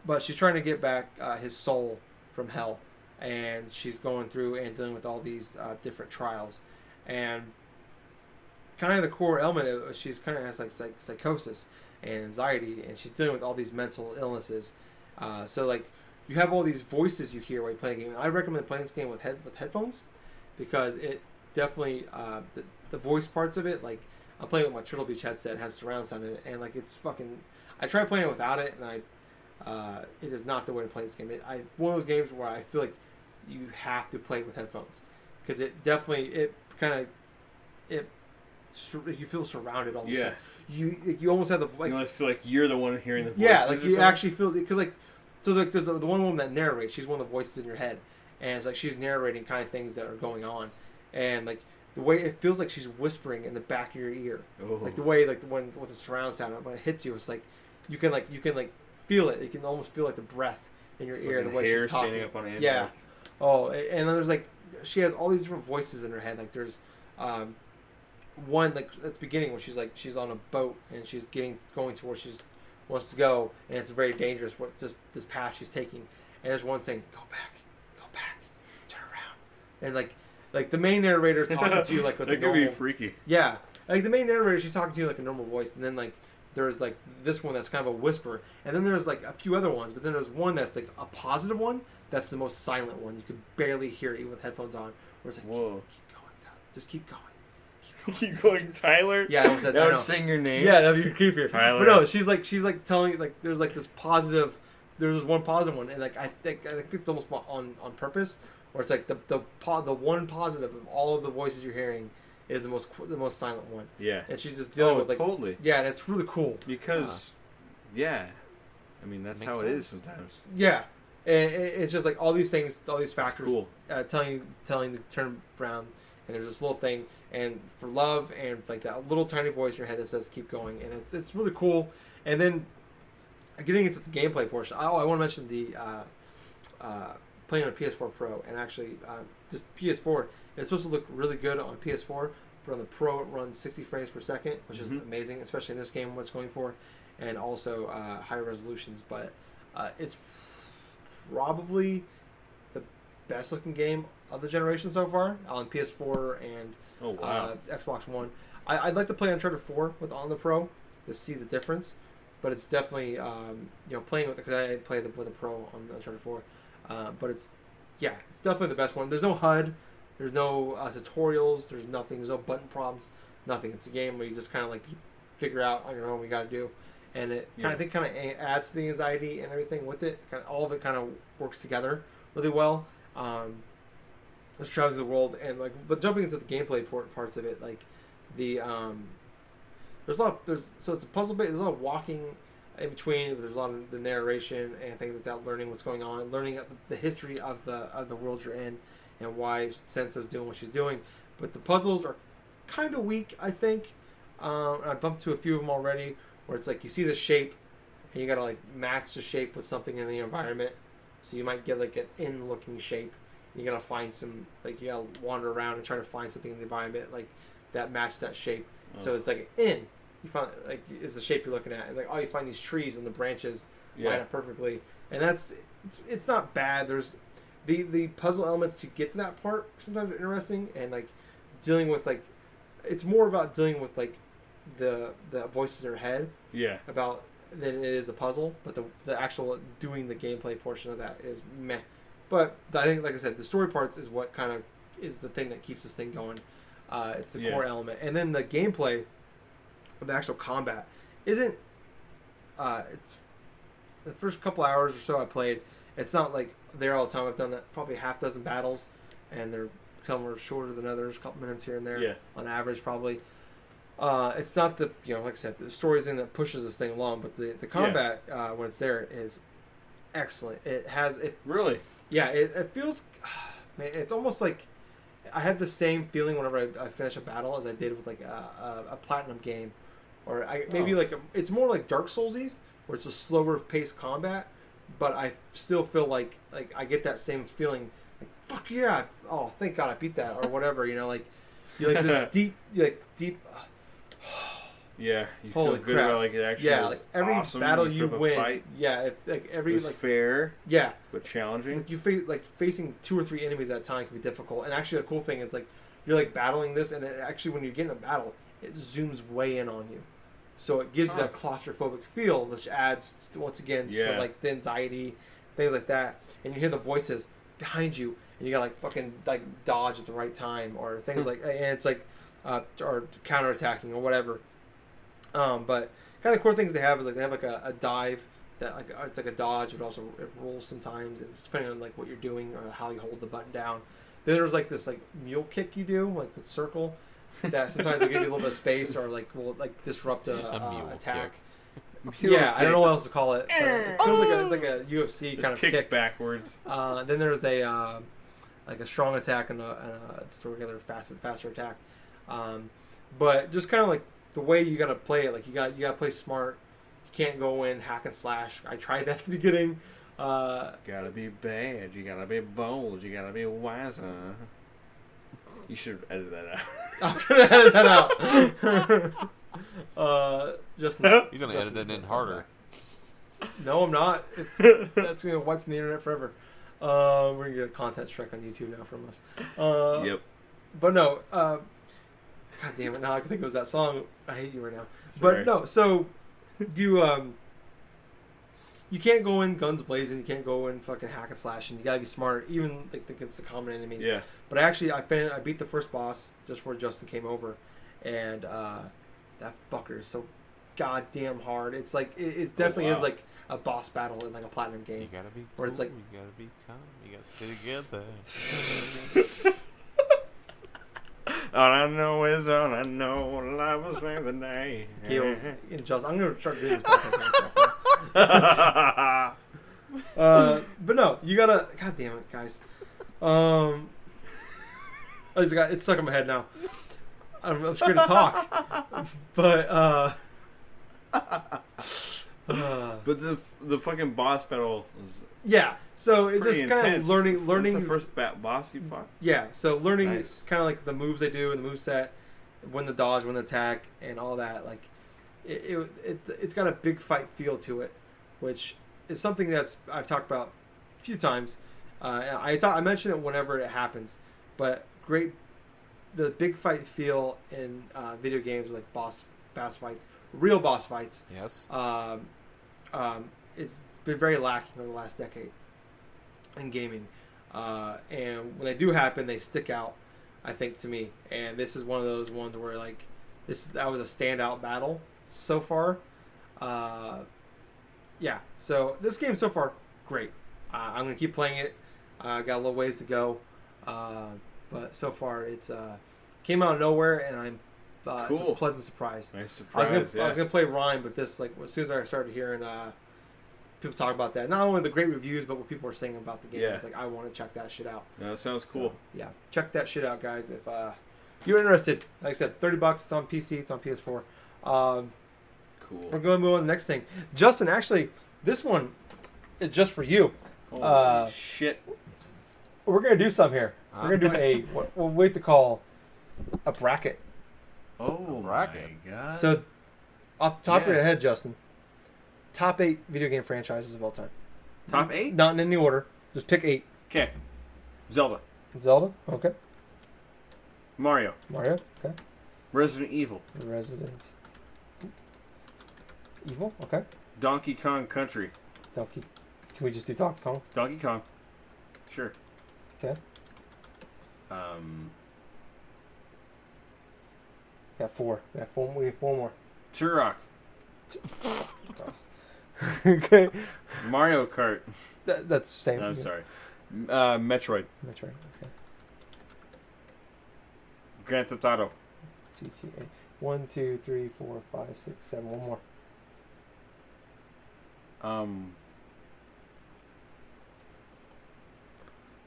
But she's trying to get back his soul from hell, and she's going through and dealing with all these different trials, and kind of the core element she's kind of has like psychosis and anxiety, and she's dealing with all these mental illnesses. So like you have all these voices you hear while you play a game. I recommend playing this game with headphones because it definitely the voice parts of it, like I'm playing with my Turtle Beach headset, it has surround sound in it, and like it's fucking. I tried playing it without it, and it is not the way to play this game. One of those games where I feel like you have to play it with headphones because it definitely you feel surrounded almost. Yeah. You almost have the You almost feel like you're the one hearing the voices. yeah, like or you something. actually feel because like so there's the one woman that narrates. She's one of the voices in your head, and it's like she's narrating kind of things that are going on, and like the way it feels like she's whispering in the back of your ear, Oh. like the way like when with the surround sound when it hits you, it's like you can feel it. You can almost feel like the breath in your ear, the way hair she's talking. standing up on end. Yeah. Oh, and then there's like she has all these different voices in her head. Like there's one like at the beginning when she's on a boat and she's going to where she wants to go, and it's very dangerous. What just this path she's taking, and there's one saying, go back, turn around," and like the main narrator is talking to you like with that a could normal. be freaky. Yeah, like the main narrator, she's talking to you like a normal voice, and then like there's like this one that's kind of a whisper, and then there's like a few other ones, but then there's one that's like a positive one that's the most silent one. You could barely hear it even with headphones on. Where it's like, Whoa. keep going, Tyler. Just keep going. Keep going, Tyler. Yeah, I almost said Now that. I'm No. saying your name. Yeah, that'd be creepier. Tyler. But no, she's like telling like there's like this positive. There's this one positive one, and like I think it's almost on purpose, where it's like the one positive of all of the voices you're hearing is the most silent one. Yeah. And she's just dealing with like totally. yeah, and it's really cool. Because, yeah, I mean that's Makes how it is sense. sometimes. Yeah, and it's just like all these things, all these factors, cool. telling you to turn around, and there's this little thing, and for love, and like that little tiny voice in your head that says keep going, and it's really cool. And then getting into the gameplay portion, I want to mention the playing on a PS4 Pro, and actually just PS4. It's supposed to look really good on PS4, but on the Pro it runs 60 frames per second, which is amazing, especially in this game. What it's going for, and also higher resolutions. But it's probably the best looking game of the generation so far on PS4 and Oh wow. Xbox One. I'd like to play Uncharted 4 on the Pro to see the difference, but it's definitely playing with because I play with a Pro on Uncharted 4, but it's definitely the best one. There's no HUD, there's no tutorials, there's nothing, there's no button prompts, nothing. It's a game where you just kind of like you figure out on your own what you got to do, and it kind of adds to the anxiety and everything with it. All of it kind of works together really well. Let's travel to the world and but jumping into the gameplay parts of it, like the so it's a puzzle based. There's a lot of walking in between. There's a lot of the narration and things like that. Learning what's going on, learning the history of the world you're in, and why Sensa's doing what she's doing. But the puzzles are kind of weak, I think. I bumped to a few of them already, where it's like you see the shape, and you gotta like match the shape with something in the environment. So you might get like an in-looking shape. You gotta find some you gotta wander around and try to find something in the environment like that matches that shape. Oh. So it's like in. You find is the shape you're looking at, and you find these trees and the branches line up perfectly, and it's not bad. There's the puzzle elements to get to that part sometimes are interesting, and dealing with it's more about dealing with the voices in your head about than it is the puzzle, but the actual doing the gameplay portion of that is meh. But I think, like I said, the story parts is what kind of is the thing that keeps this thing going. It's the core element, and then the gameplay. The actual combat isn't it's the first couple hours or so I played, it's not like there all the time. I've done that probably half dozen battles, and some are shorter than others, a couple minutes here and there on average probably. It's not the like I said, the story's in that pushes this thing along, but the combat when it's there is excellent. It really it feels man, it's almost like I have the same feeling whenever I finish a battle as I did with a platinum game. Or it's more like Dark Soulsies, where it's a slower paced combat, but I still feel like I get that same feeling, like fuck yeah, oh thank God I beat that or whatever, you this deep you holy feel good crap. about it actually every awesome. battle you win, fight. Every it was fair, but challenging. You face facing 2 or 3 enemies at a time can be difficult, and actually the cool thing is you're battling this, and it actually when you get in a battle, it zooms way in on you. So it gives you that claustrophobic feel, which adds once again to the anxiety, things like that. And you hear the voices behind you, and you got fucking dodge at the right time or things and it's or counterattacking or whatever. But kind of core things they have is they have a dive that it's a dodge, but also it rolls sometimes. It's depending on what you're doing or how you hold the button down. Then there's this mule kick you do with circle. That sometimes will give you a little bit of space or will disrupt a attack. I don't know what else to call it. But it feels it's like a UFC just kind of kick backwards. Then there's a like a strong attack and a regular faster attack. But just kind of like the way you gotta play it, like you gotta play smart. You can't go in hack and slash. I tried that at the beginning. Gotta be bad. You gotta be bold. You gotta be wiser. You should edit that out. I'm gonna edit that out. Justin, He's gonna edit it in harder. No, I'm not. That's gonna wipe from the internet forever. We're gonna get a content strike on YouTube now from us. Yep. But no, God damn it! Now I can think it was that song. I hate you right now. Sorry. But no, so you can't go in guns blazing. You can't go in fucking hack and slash. And you gotta be smart, even like against the common enemies. Yeah. But actually, I beat the first boss just before Justin came over, and that fucker is so goddamn hard. It's like it definitely is like a boss battle in like a platinum game. You gotta be cool, where it's like you gotta be calm, you gotta stay together. All I know is all I know. Life was for the day. Gables and Justin. I'm gonna start doing this podcast myself. But no, you gotta. God damn it, guys. It's stuck in my head now. I'm scared to talk. But but the fucking boss battle was yeah. So it's pretty just kind intense. of learning. What's the first boss you fought? Yeah. So learning Nice. kind of like the moves they do and the moveset, when to dodge, when to attack, and all that. Like it's got a big fight feel to it, which is something I've talked about a few times. I mention it whenever it happens, but the big fight feel in video games like boss fights, real boss fights. Yes. It's been very lacking over the last decade in gaming, and when they do happen, they stick out. I think to me, and this is one of those ones where like that was a standout battle so far. Yeah, so this game so far, great. I'm gonna keep playing it. Got a little ways to go, but so far it's came out of nowhere, and I'm Cool. it's a pleasant surprise. Nice surprise. I was gonna play Rhyme, but this like as soon as I started hearing people talk about that, not only the great reviews, but what people are saying about the game, Yeah. I was like, I want to check that shit out. No, that sounds So, cool. yeah, check that shit out, guys. If you're interested, like I said, $30. It's on PC. It's on PS4. Cool. We're going to move on to the next thing. Justin, actually, this one is just for you. Holy shit. We're going to do something here. We're going to do what we'll wait to call a bracket. Oh, Bracket. my God. So, off the top of your head, Justin, top 8 video game franchises of all time. Top 8? Not in any order. Just pick 8. Okay. Zelda. Zelda? Okay. Mario. Mario? Okay. Resident Evil. Resident Evil? Okay. Donkey Kong Country. Donkey. Can we just do Donkey Kong? Donkey Kong. Sure. Okay. Got 4. We have 4 more. Turok. Okay. Mario Kart. That's the same. No, I'm sorry. Metroid. That's right. Okay. Grand Theft Auto. GTA. 1, 2, 3, 4, 5, 6, 7. One more.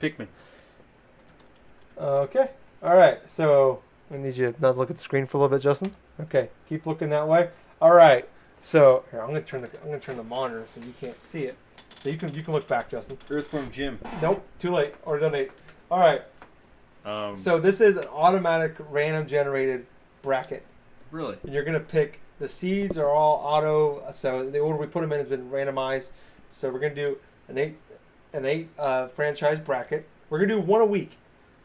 Pikmin. Okay. All right. So I need you to not look at the screen for a little bit, Justin. Okay. Keep looking that way. All right. So here, I'm gonna turn the monitor so you can't see it. So you can look back, Justin. Earthworm Jim. Nope. Too late. Or donate. All right. So this is an automatic, random generated bracket. Really? And you're gonna pick. The seeds are all auto. So the order we put them in has been randomized. So we're gonna do an eight franchise bracket. We're gonna do one a week.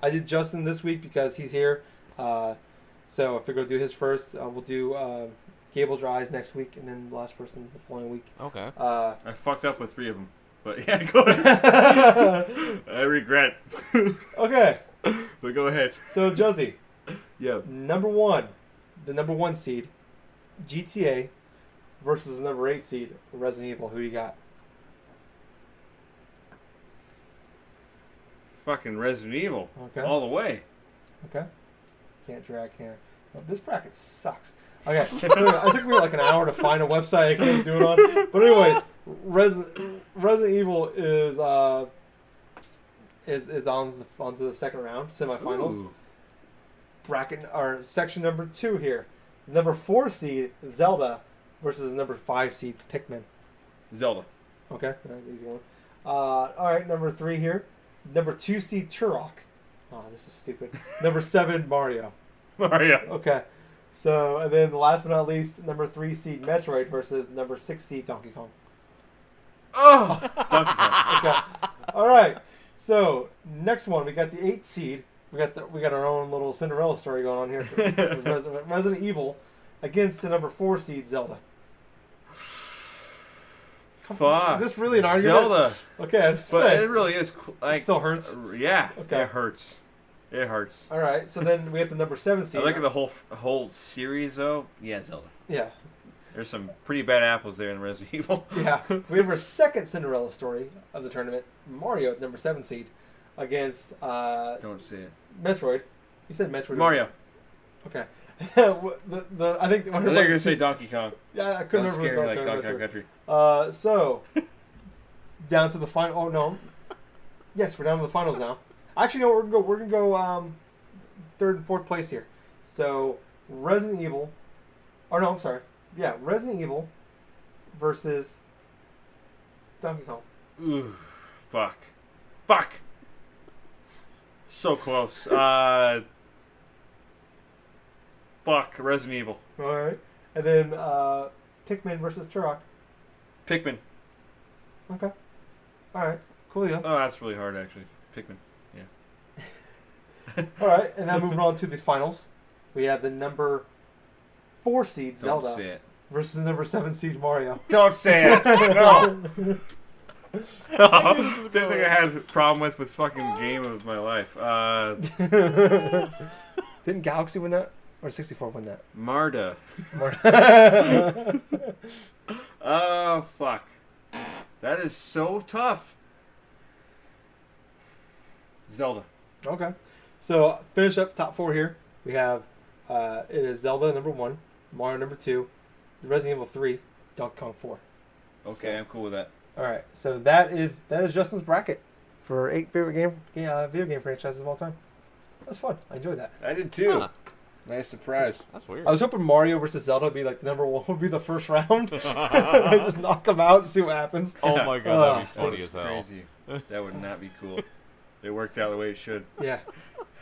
I did Justin this week because he's here. So if we're gonna do his first, we'll do Gables or Eyes next week, and then the last person the following week. Okay. I fucked up with 3 of them. But yeah, go ahead. I regret. Okay. But go ahead. So Josie, Yeah. the number 1 seed, GTA, versus the number 8 seed, Resident Evil. Who do you got? Fucking Resident Evil. Okay. All the way. Okay. Can't drag here. Oh, this bracket sucks. Okay. So I think we were like an hour to find a website I can do it on. But anyways, Resident Evil is is onto the second round, semifinals. Ooh. Bracket or section number 2 here. Number 4 seed Zelda versus number 5 seed Pikmin. Zelda. Okay, that's an easy one. All right, number 3 here. Number 2 seed Turok. Oh, this is stupid. Number 7 Mario. Mario. Okay, so and then last but not least, number 3 seed Metroid versus number 6 seed Donkey Kong. Oh! Donkey Kong. Okay, all right. So next one, we got the 8 seed. We got our own little Cinderella story going on here. Resident Evil against the number 4 seed Zelda. Fuck. Is this really an argument? Zelda. Okay, I was just But saying. it really is. It still hurts. Yeah. Okay. It hurts. It hurts. All right, so then we have the number 7 seed. I look at the whole series though. Yeah, Zelda. Yeah, There's some pretty bad apples there in Resident Evil. yeah. We have our second Cinderella story of the tournament. Mario, at number 7 seed, against Don't say it. Metroid. You said Metroid. Mario. Okay. I think I thought you were gonna say Donkey Kong. Yeah, I couldn't Don't remember. scare me if it like was Donkey Metroid. Kong Country. So down to the final. Oh no. Yes, we're down to the finals now. Actually, no, we're gonna go 3rd and 4th place here. So Resident Evil. Oh no, I'm sorry. Yeah, Resident Evil versus Donkey Kong. Ooh, fuck. So close. Fuck. Resident Evil. All right, and then Pikmin versus Turok. Pikmin. Okay. All right. Cool. Yeah. Oh, that's really hard actually. Pikmin. All right, and now moving on to the finals, we have the number 4 seed Don't Zelda say it. versus the number 7 seed Mario. Don't say it. No. Same thing I had a problem with fucking game of my life. Didn't Galaxy win that? Or 64 win that? Marta. Mar- Oh, fuck. That is so tough. Zelda. Okay. So, finish up top 4 here. We have, it is Zelda number 1, Mario number 2, Resident Evil 3, Donkey Kong 4. Okay, So- I'm cool with that. All right. So, that is Justin's bracket for 8 favorite video game franchises of all time. That's fun. I enjoyed that. I did too. Huh. Nice surprise. That's weird. I was hoping Mario versus Zelda would be like the number 1 would be the first round. Just knock them out and see what happens. Oh my god, that'd be That funny was as hell. crazy. That would not be cool. It worked out the way it should. Yeah.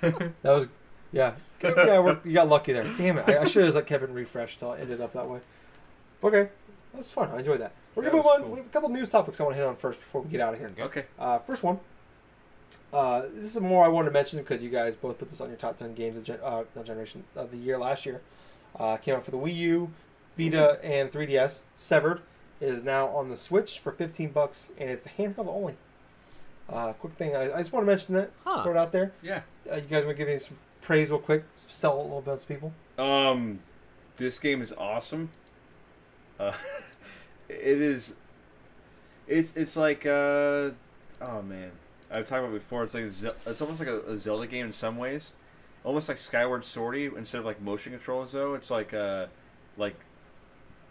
That was, yeah. You got lucky there. Damn it. I should have let Kevin refresh until it ended up that way. Okay. That was fun. I enjoyed that. We're going to That move was on. cool. We have a couple news topics I want to hit on first before we get out of here. Okay. First one. This is more I wanted to mention because you guys both put this on your top 10 games of the year last year. Came out for the Wii U, Vita, and 3DS. Severed is now on the Switch for $15, and it's handheld only. Quick thing, I just want to mention that. Huh. Throw it out there. Yeah. You guys want to give me some praise real quick? Sell a little bit to people. This game is awesome. It is. It's like oh man, I've talked about it before. It's like it's almost like a Zelda game in some ways, almost like Skyward Sword-y instead of like motion controls though. It's like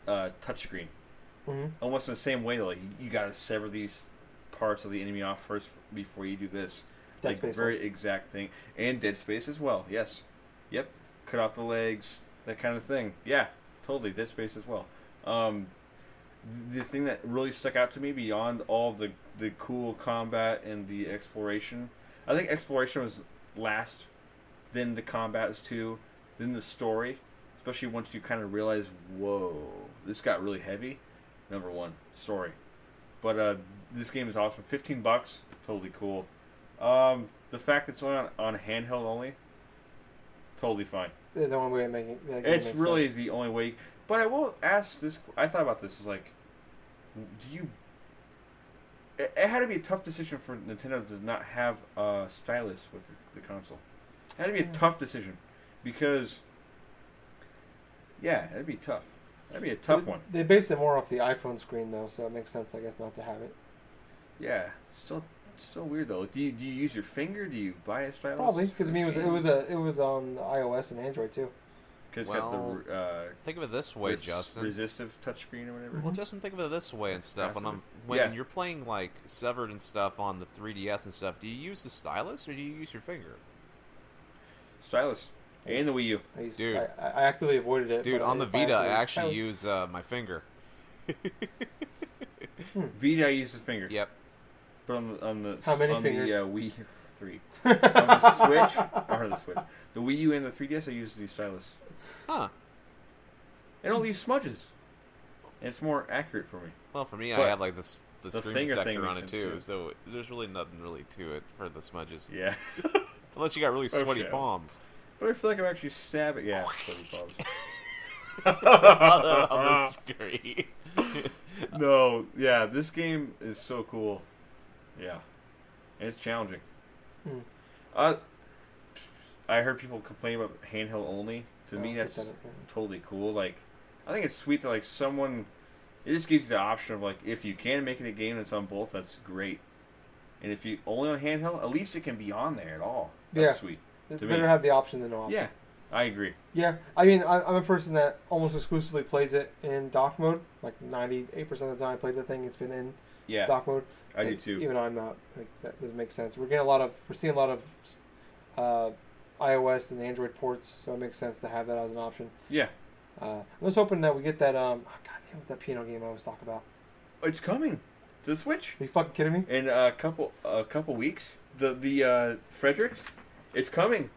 touchscreen, Mm-hmm. almost in the same way though. Like you gotta sever these parts of the enemy off first before you do this. Dead Like Space. very exact thing, and Dead Space as well. Yes, yep. Cut off the legs, that kind of thing. Yeah, totally. Dead Space as well. The thing that really stuck out to me beyond all the cool combat and the exploration, I think exploration was last, then the combat is 2, then the story, especially once you kind of realize, whoa, this got really heavy. Number 1, story. But this game is awesome. $15, totally cool. The fact it's only on handheld only, totally fine. It's the only way of making that game It's makes really sense. the only way. But I will ask this. I thought about this. Is like, do you? It had to be a tough decision for Nintendo to not have a stylus with the console. It had to be a tough decision because, yeah, it'd be tough. That'd be a tough one. They base it more off the iPhone screen though, so it makes sense, I guess, not to have it. Yeah, still weird though. Do you use your finger? Do you buy a stylus? Probably because I for mean this it game? was on iOS and Android too. Because Well, it's got think of it this way, the Justin. resistive touchscreen or whatever. Well, Justin, think of it this way and stuff. When Yeah. you're playing like Severed and stuff on the 3DS and stuff, do you use the stylus or do you use your finger? Stylus. And the Wii U. Dude. I actively avoided it. Dude, but on the if I Vita, I had to actually use use my finger. Vita, I use the finger. Yep. But on the How many on fingers? The Wii 3. On the Switch, or the Switch, the Wii U and the 3DS, I use the stylus. Huh. It don't leave smudges. And it's more accurate for me. Well, for me, But I have like the the screen finger thing protector on makes it sense, too, too. so there's really nothing really to it for the smudges. Yeah. Unless you got really Oh, sweaty shit. palms. But I feel like I'm actually stabbing. Yeah. Sweaty palms. on the screen. No, yeah, this game is so cool. Yeah. And it's challenging. Hmm. I heard people complain about handheld only. To me, that's totally cool. Like, I think it's sweet that, like, someone... It just gives you the option of, like, if you can make it a game that's on both, that's great. And if you only on handheld, at least it can be on there at all. That's Yeah. sweet. It's to better me. have the option than no option. Yeah, I agree. Yeah, I mean, I'm a person that almost exclusively plays it in dock mode. Like 98% of the time I play the thing, it's been in Yeah, dock mode. I do Like, too. Even though I'm not, like, that doesn't make sense. We're seeing a lot of iOS and Android ports, so it makes sense to have that as an option. Yeah. I was hoping that we get that. God damn, what's that piano game I always talk about? It's coming to the Switch. Are you fucking kidding me? In a couple weeks. The Fredericks, it's coming.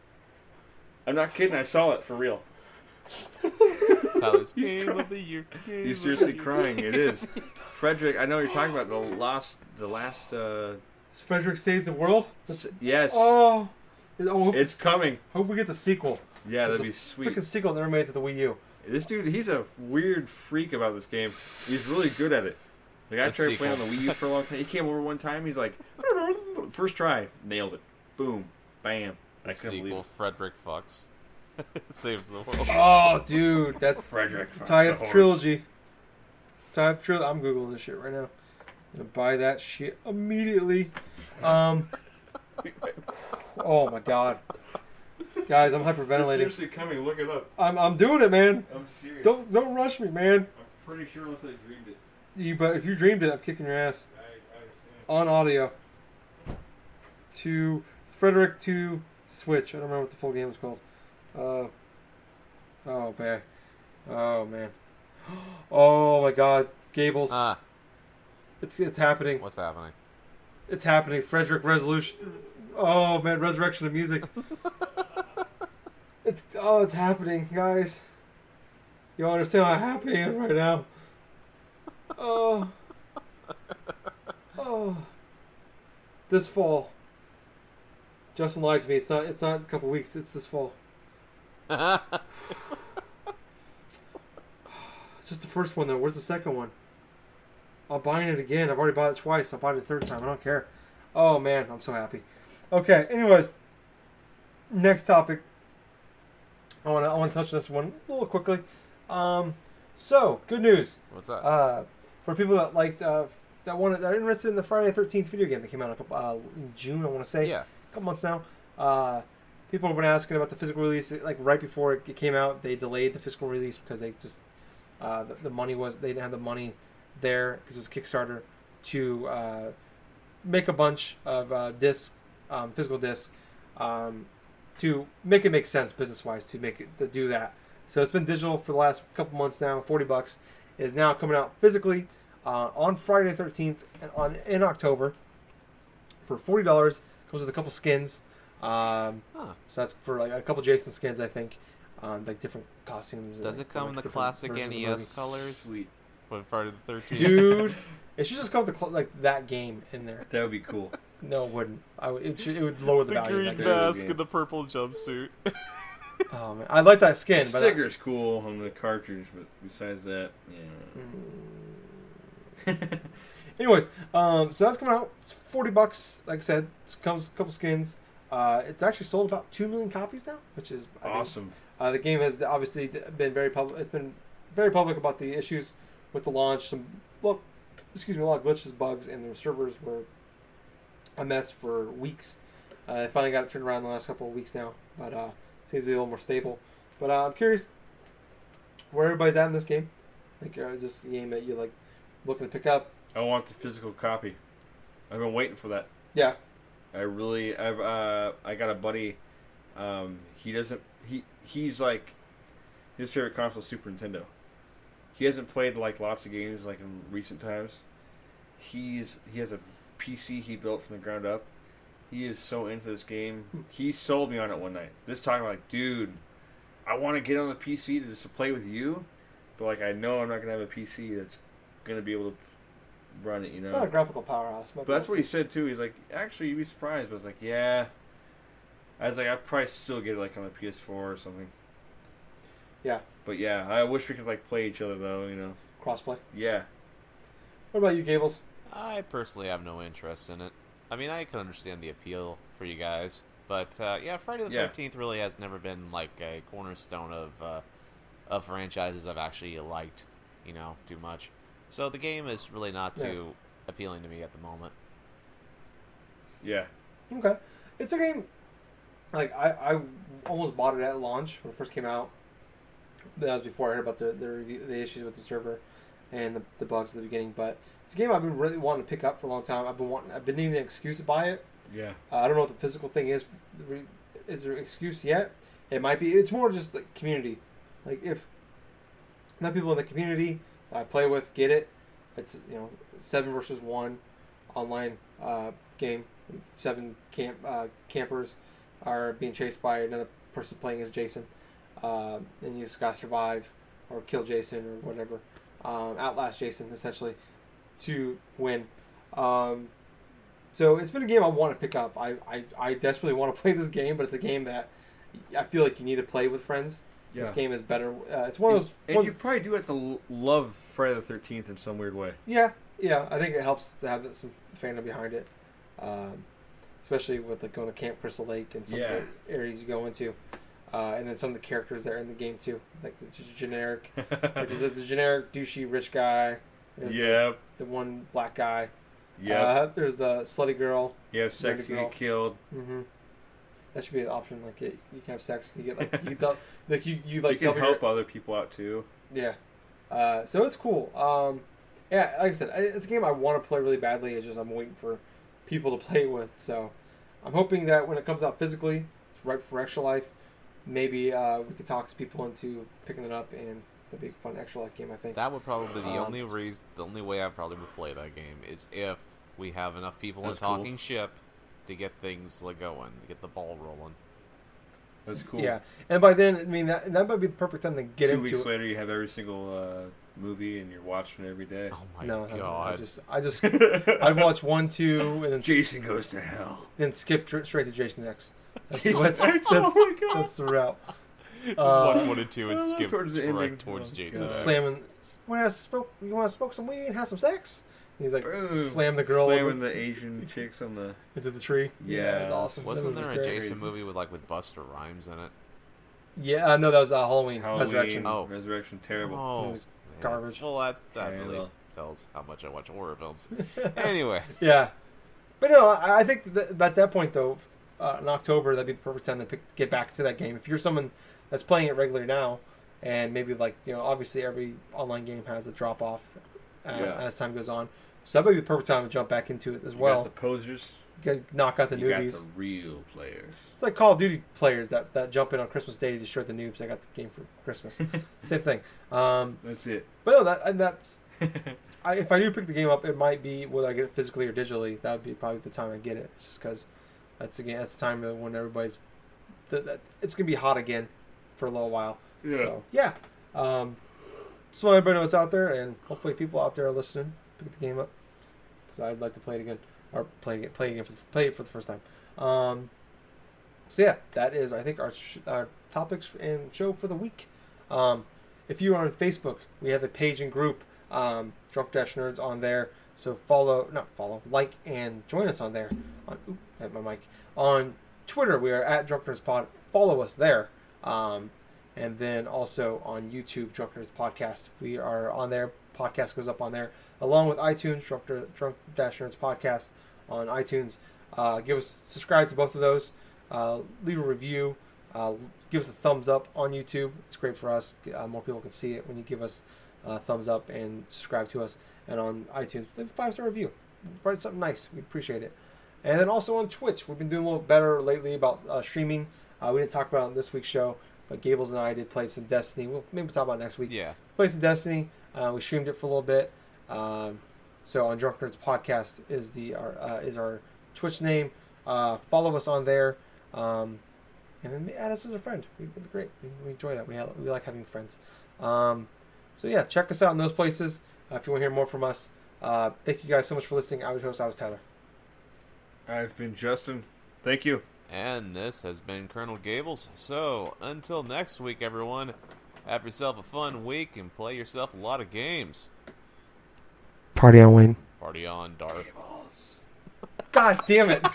I'm not kidding. I saw it for real. Tyler's He's game crying. of the year. Game You're of seriously the year. crying. It is. Frederick, I know what you're talking about. The last. Frederick Saves the World. Yes. Oh, It's coming. Hope we get the sequel. Yeah, that'd There's be a sweet. Freaking sequel never made it to the Wii U. This dude, he's a weird freak about this game. He's really good at it. Like, I The tried playing on sequel. the Wii U for a long time. He came over one time. He's like, first try, nailed it. Boom, bam. I The couldn't believe sequel, it. Frederick fucks. Saves the world. Oh, dude, that's Frederick. tie up trilogy. Tie up trilogy. I'm googling this shit right now. I'm gonna buy that shit immediately. Oh my god, guys, I'm It's hyperventilating. seriously coming. Look it up. I'm doing it, man. I'm serious. Don't rush me, man. I'm pretty sure unless I dreamed it. But if you dreamed it, I'm kicking your ass on audio. To Frederick to Switch. I don't remember what the full game was called. Oh man. Oh man. Oh my God, Gables. It's happening. What's happening? It's happening. Frederick Resolution. Oh man, Resurrection of Music. It's happening, guys. You don't understand how happy I am right now. Oh. This fall. Justin lied to me. It's not a couple weeks. It's this fall. It's just the first one though. Where's the second one? I'm buying it again. I've already bought it twice. I'll buy it a third time. I don't care. Oh man, I'm so happy. Okay. Anyways, next topic. I want to touch this one a little quickly. So good news. What's that? For people that liked that are interested in the Friday the 13th video game that came out in June, I want to say. Yeah. A couple months now. People have been asking about the physical release. Like right before it came out, they delayed the physical release because they just the money they didn't have the money there because it was Kickstarter to make a bunch of discs, physical discs, to make it make sense business wise to do that. So it's been digital for the last couple months now. $40 is now coming out physically on Friday the 13th and in October for $40. Comes with a couple skins. So that's for like a couple Jason skins, I think. Like different costumes. Does it come in the classic NES colors? Sweet. When Friday the 13th? Dude, it should just come with like that game in there. That would be cool. No, it wouldn't. It would lower the The value green of that game. mask and the purple jumpsuit. Oh man, I like that The skin. But sticker's cool on the cartridge, but besides that, yeah. anyways, so that's coming out. It's $40. Like I said, it comes a couple skins. It's actually sold about 2 million copies now, which is I think, Awesome. the game has obviously been very public. It's been very public about the issues with the launch. A lot of glitches, bugs, and the servers were a mess for weeks. I finally got it turned around in the last couple of weeks now, but seems to be a little more stable. But I'm curious where everybody's at in this game? Like, is this a game that you're like looking to pick up? I want the physical copy. I've been waiting for that. Yeah. I got a buddy. He's like, his favorite console is Super Nintendo. He hasn't played like lots of games like in recent times. He has a PC he built from the ground up. He is so into this game. He sold me on it one night. This time, I'm like, dude, I want to get on the PC to just play with you, but like I know I'm not gonna have a PC that's gonna be able to run it. You know. Not a graphical powerhouse. But that's what he said too. He's like, actually, you'd be surprised. But I was like, yeah. I was like, I'd probably still get it like on a PS4 or something. Yeah. But yeah, I wish we could like play each other though. You know. Crossplay. Yeah. What about you, Gables? I personally have no interest in it. I mean, I can understand the appeal for you guys, but yeah, Friday the 13th really has never been like a cornerstone of franchises I've actually liked, you know, too much. So the game is really not too appealing to me at the moment. Yeah. Okay. It's a game, like, I almost bought it at launch when it first came out. That was before I heard about the issues with the server and the bugs at the beginning. But it's a game I've been really wanting to pick up for a long time. I've been needing an excuse to buy it. Yeah. I don't know what the physical thing is. Is there an excuse yet? It might be. It's more just like community. Like if not people in the community that I play with get it, it's 7 versus 1 online game. 7 campers are being chased by another person playing as Jason, and you just gotta survive or kill Jason or whatever, outlast Jason essentially to win. So it's been a game I want to pick up. I desperately want to play this game, but it's a game that I feel like you need to play with friends. Yeah. This game is better. It's one of those. And you probably do have to love Friday the 13th in some weird way. Yeah. I think it helps to have some fandom behind it, especially with like going to Camp Crystal Lake and some of the areas you go into, and then some of the characters that are in the game too, like the generic. Like there's the generic douchey rich guy. There's the one black guy. Yeah. There's the slutty girl. You have sex, you get killed. Mm-hmm. That should be an option. Like you can have sex. You get like you can help other people out too. Yeah. So it's cool. Yeah, like I said, it's a game I want to play really badly. It's just I'm waiting for people to play it with. So I'm hoping that when it comes out physically, it's right for Extra Life. Maybe we could talk people into picking it up, and that'd be a fun Extra Life game, I think. That would probably be the only way I probably would play that game is if we have enough people in talking ship to get things like going, to get the ball rolling. That's cool. Yeah, and by then, I mean that might be the perfect time to get into it. 2 weeks later, you have every single movie, and you're watching it every day. Oh my god! I just I'd watch 1, 2, and then Jason Goes to Hell. Then skip straight to Jason X. That's the route. Just watch 1 and 2 and skip towards Jason X. Slamming. You want to smoke some weed and have some sex? He's like, boom. Slam the girl. Slamming the Asian chicks into the tree. Yeah, it was awesome. Wasn't there a Jason movie with Busta Rhymes in it? Yeah, no, that was Halloween. Resurrection. Oh, Resurrection, terrible. Oh, garbage. Well, that really tells how much I watch horror films. Anyway. Yeah, but no, I think that at that point though, in October, that'd be the perfect time to get back to that game. If you're someone that's playing it regularly now, and maybe obviously every online game has a drop off as time goes on. So that might be the perfect time to jump back into it as well. You got the posers. You got to knock out the newbies. You got the real players. It's like Call of Duty players that jump in on Christmas Day to destroy the noobs. I got the game for Christmas. Same thing. That's it. But no, that's if I do pick the game up, it might be whether I get it physically or digitally. That would be probably the time I get it, just because that's the time when everybody's it's gonna be hot again for a little while. Yeah. So yeah. So everybody knows it's out there, and hopefully people out there are listening. Pick the game up because I'd like to play it again, or play it for the first time. So yeah, that is I think our topics and show for the week. If you are on Facebook, we have a page and group, Drunk Dash Nerds on there. So like and join us on there. I have my mic on Twitter. We are at Drunk Nerds Pod. Follow us there. And then also on YouTube, Drunk Nerds Podcast. We are on there. Podcast goes up on there, along with iTunes, Drunk Dash Nerds Podcast on iTunes. Subscribe to both of those. Leave a review. Give us a thumbs up on YouTube. It's great for us. More people can see it when you give us a thumbs up and subscribe to us. And on iTunes, leave a 5-star review. Write something nice. We appreciate it. And then also on Twitch, we've been doing a little better lately about streaming. We didn't talk about it on this week's show, but Gables and I did play some Destiny. We'll maybe talk about it next week. Yeah. Played some Destiny. We streamed it for a little bit. So on Drunk Nerds Podcast is our Twitch name. Follow us on there. And then add us as a friend. It'd be great. We enjoy that. We like having friends. So yeah, check us out in those places if you want to hear more from us. Thank you guys so much for listening. I was your host. I was Tyler. I've been Justin. Thank you. And this has been Colonel Gables. So, until next week, everyone, have yourself a fun week and play yourself a lot of games. Party on, Wayne. Party on, Darth. God damn it.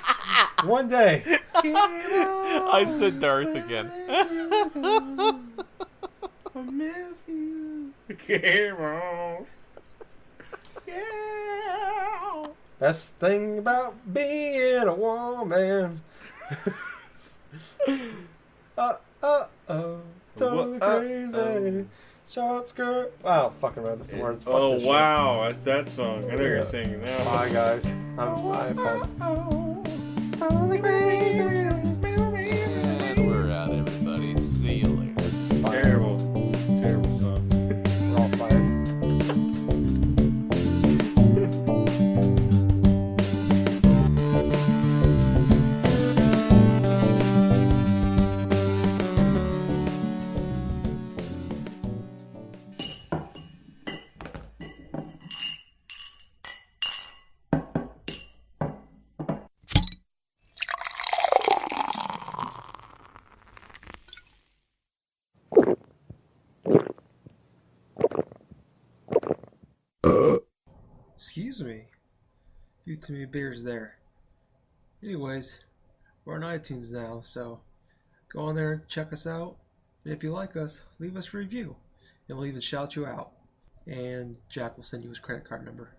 One day. I said Darth again. I miss you. Game on. Yeah. Best thing about being a woman. Totally crazy. Short skirt. Wow, fucking read the words. Fuck Oh this shit. wow, that's that song. I know you're singing now. Bye guys. I apologize. Totally crazy. And we're out, everybody. See you later. Terrible, terrible song. We're all fired. Excuse me. Few too many beers there. Anyways, we're on iTunes now, so go on there, check us out, and if you like us, leave us a review, and we'll even shout you out. And Jack will send you his credit card number.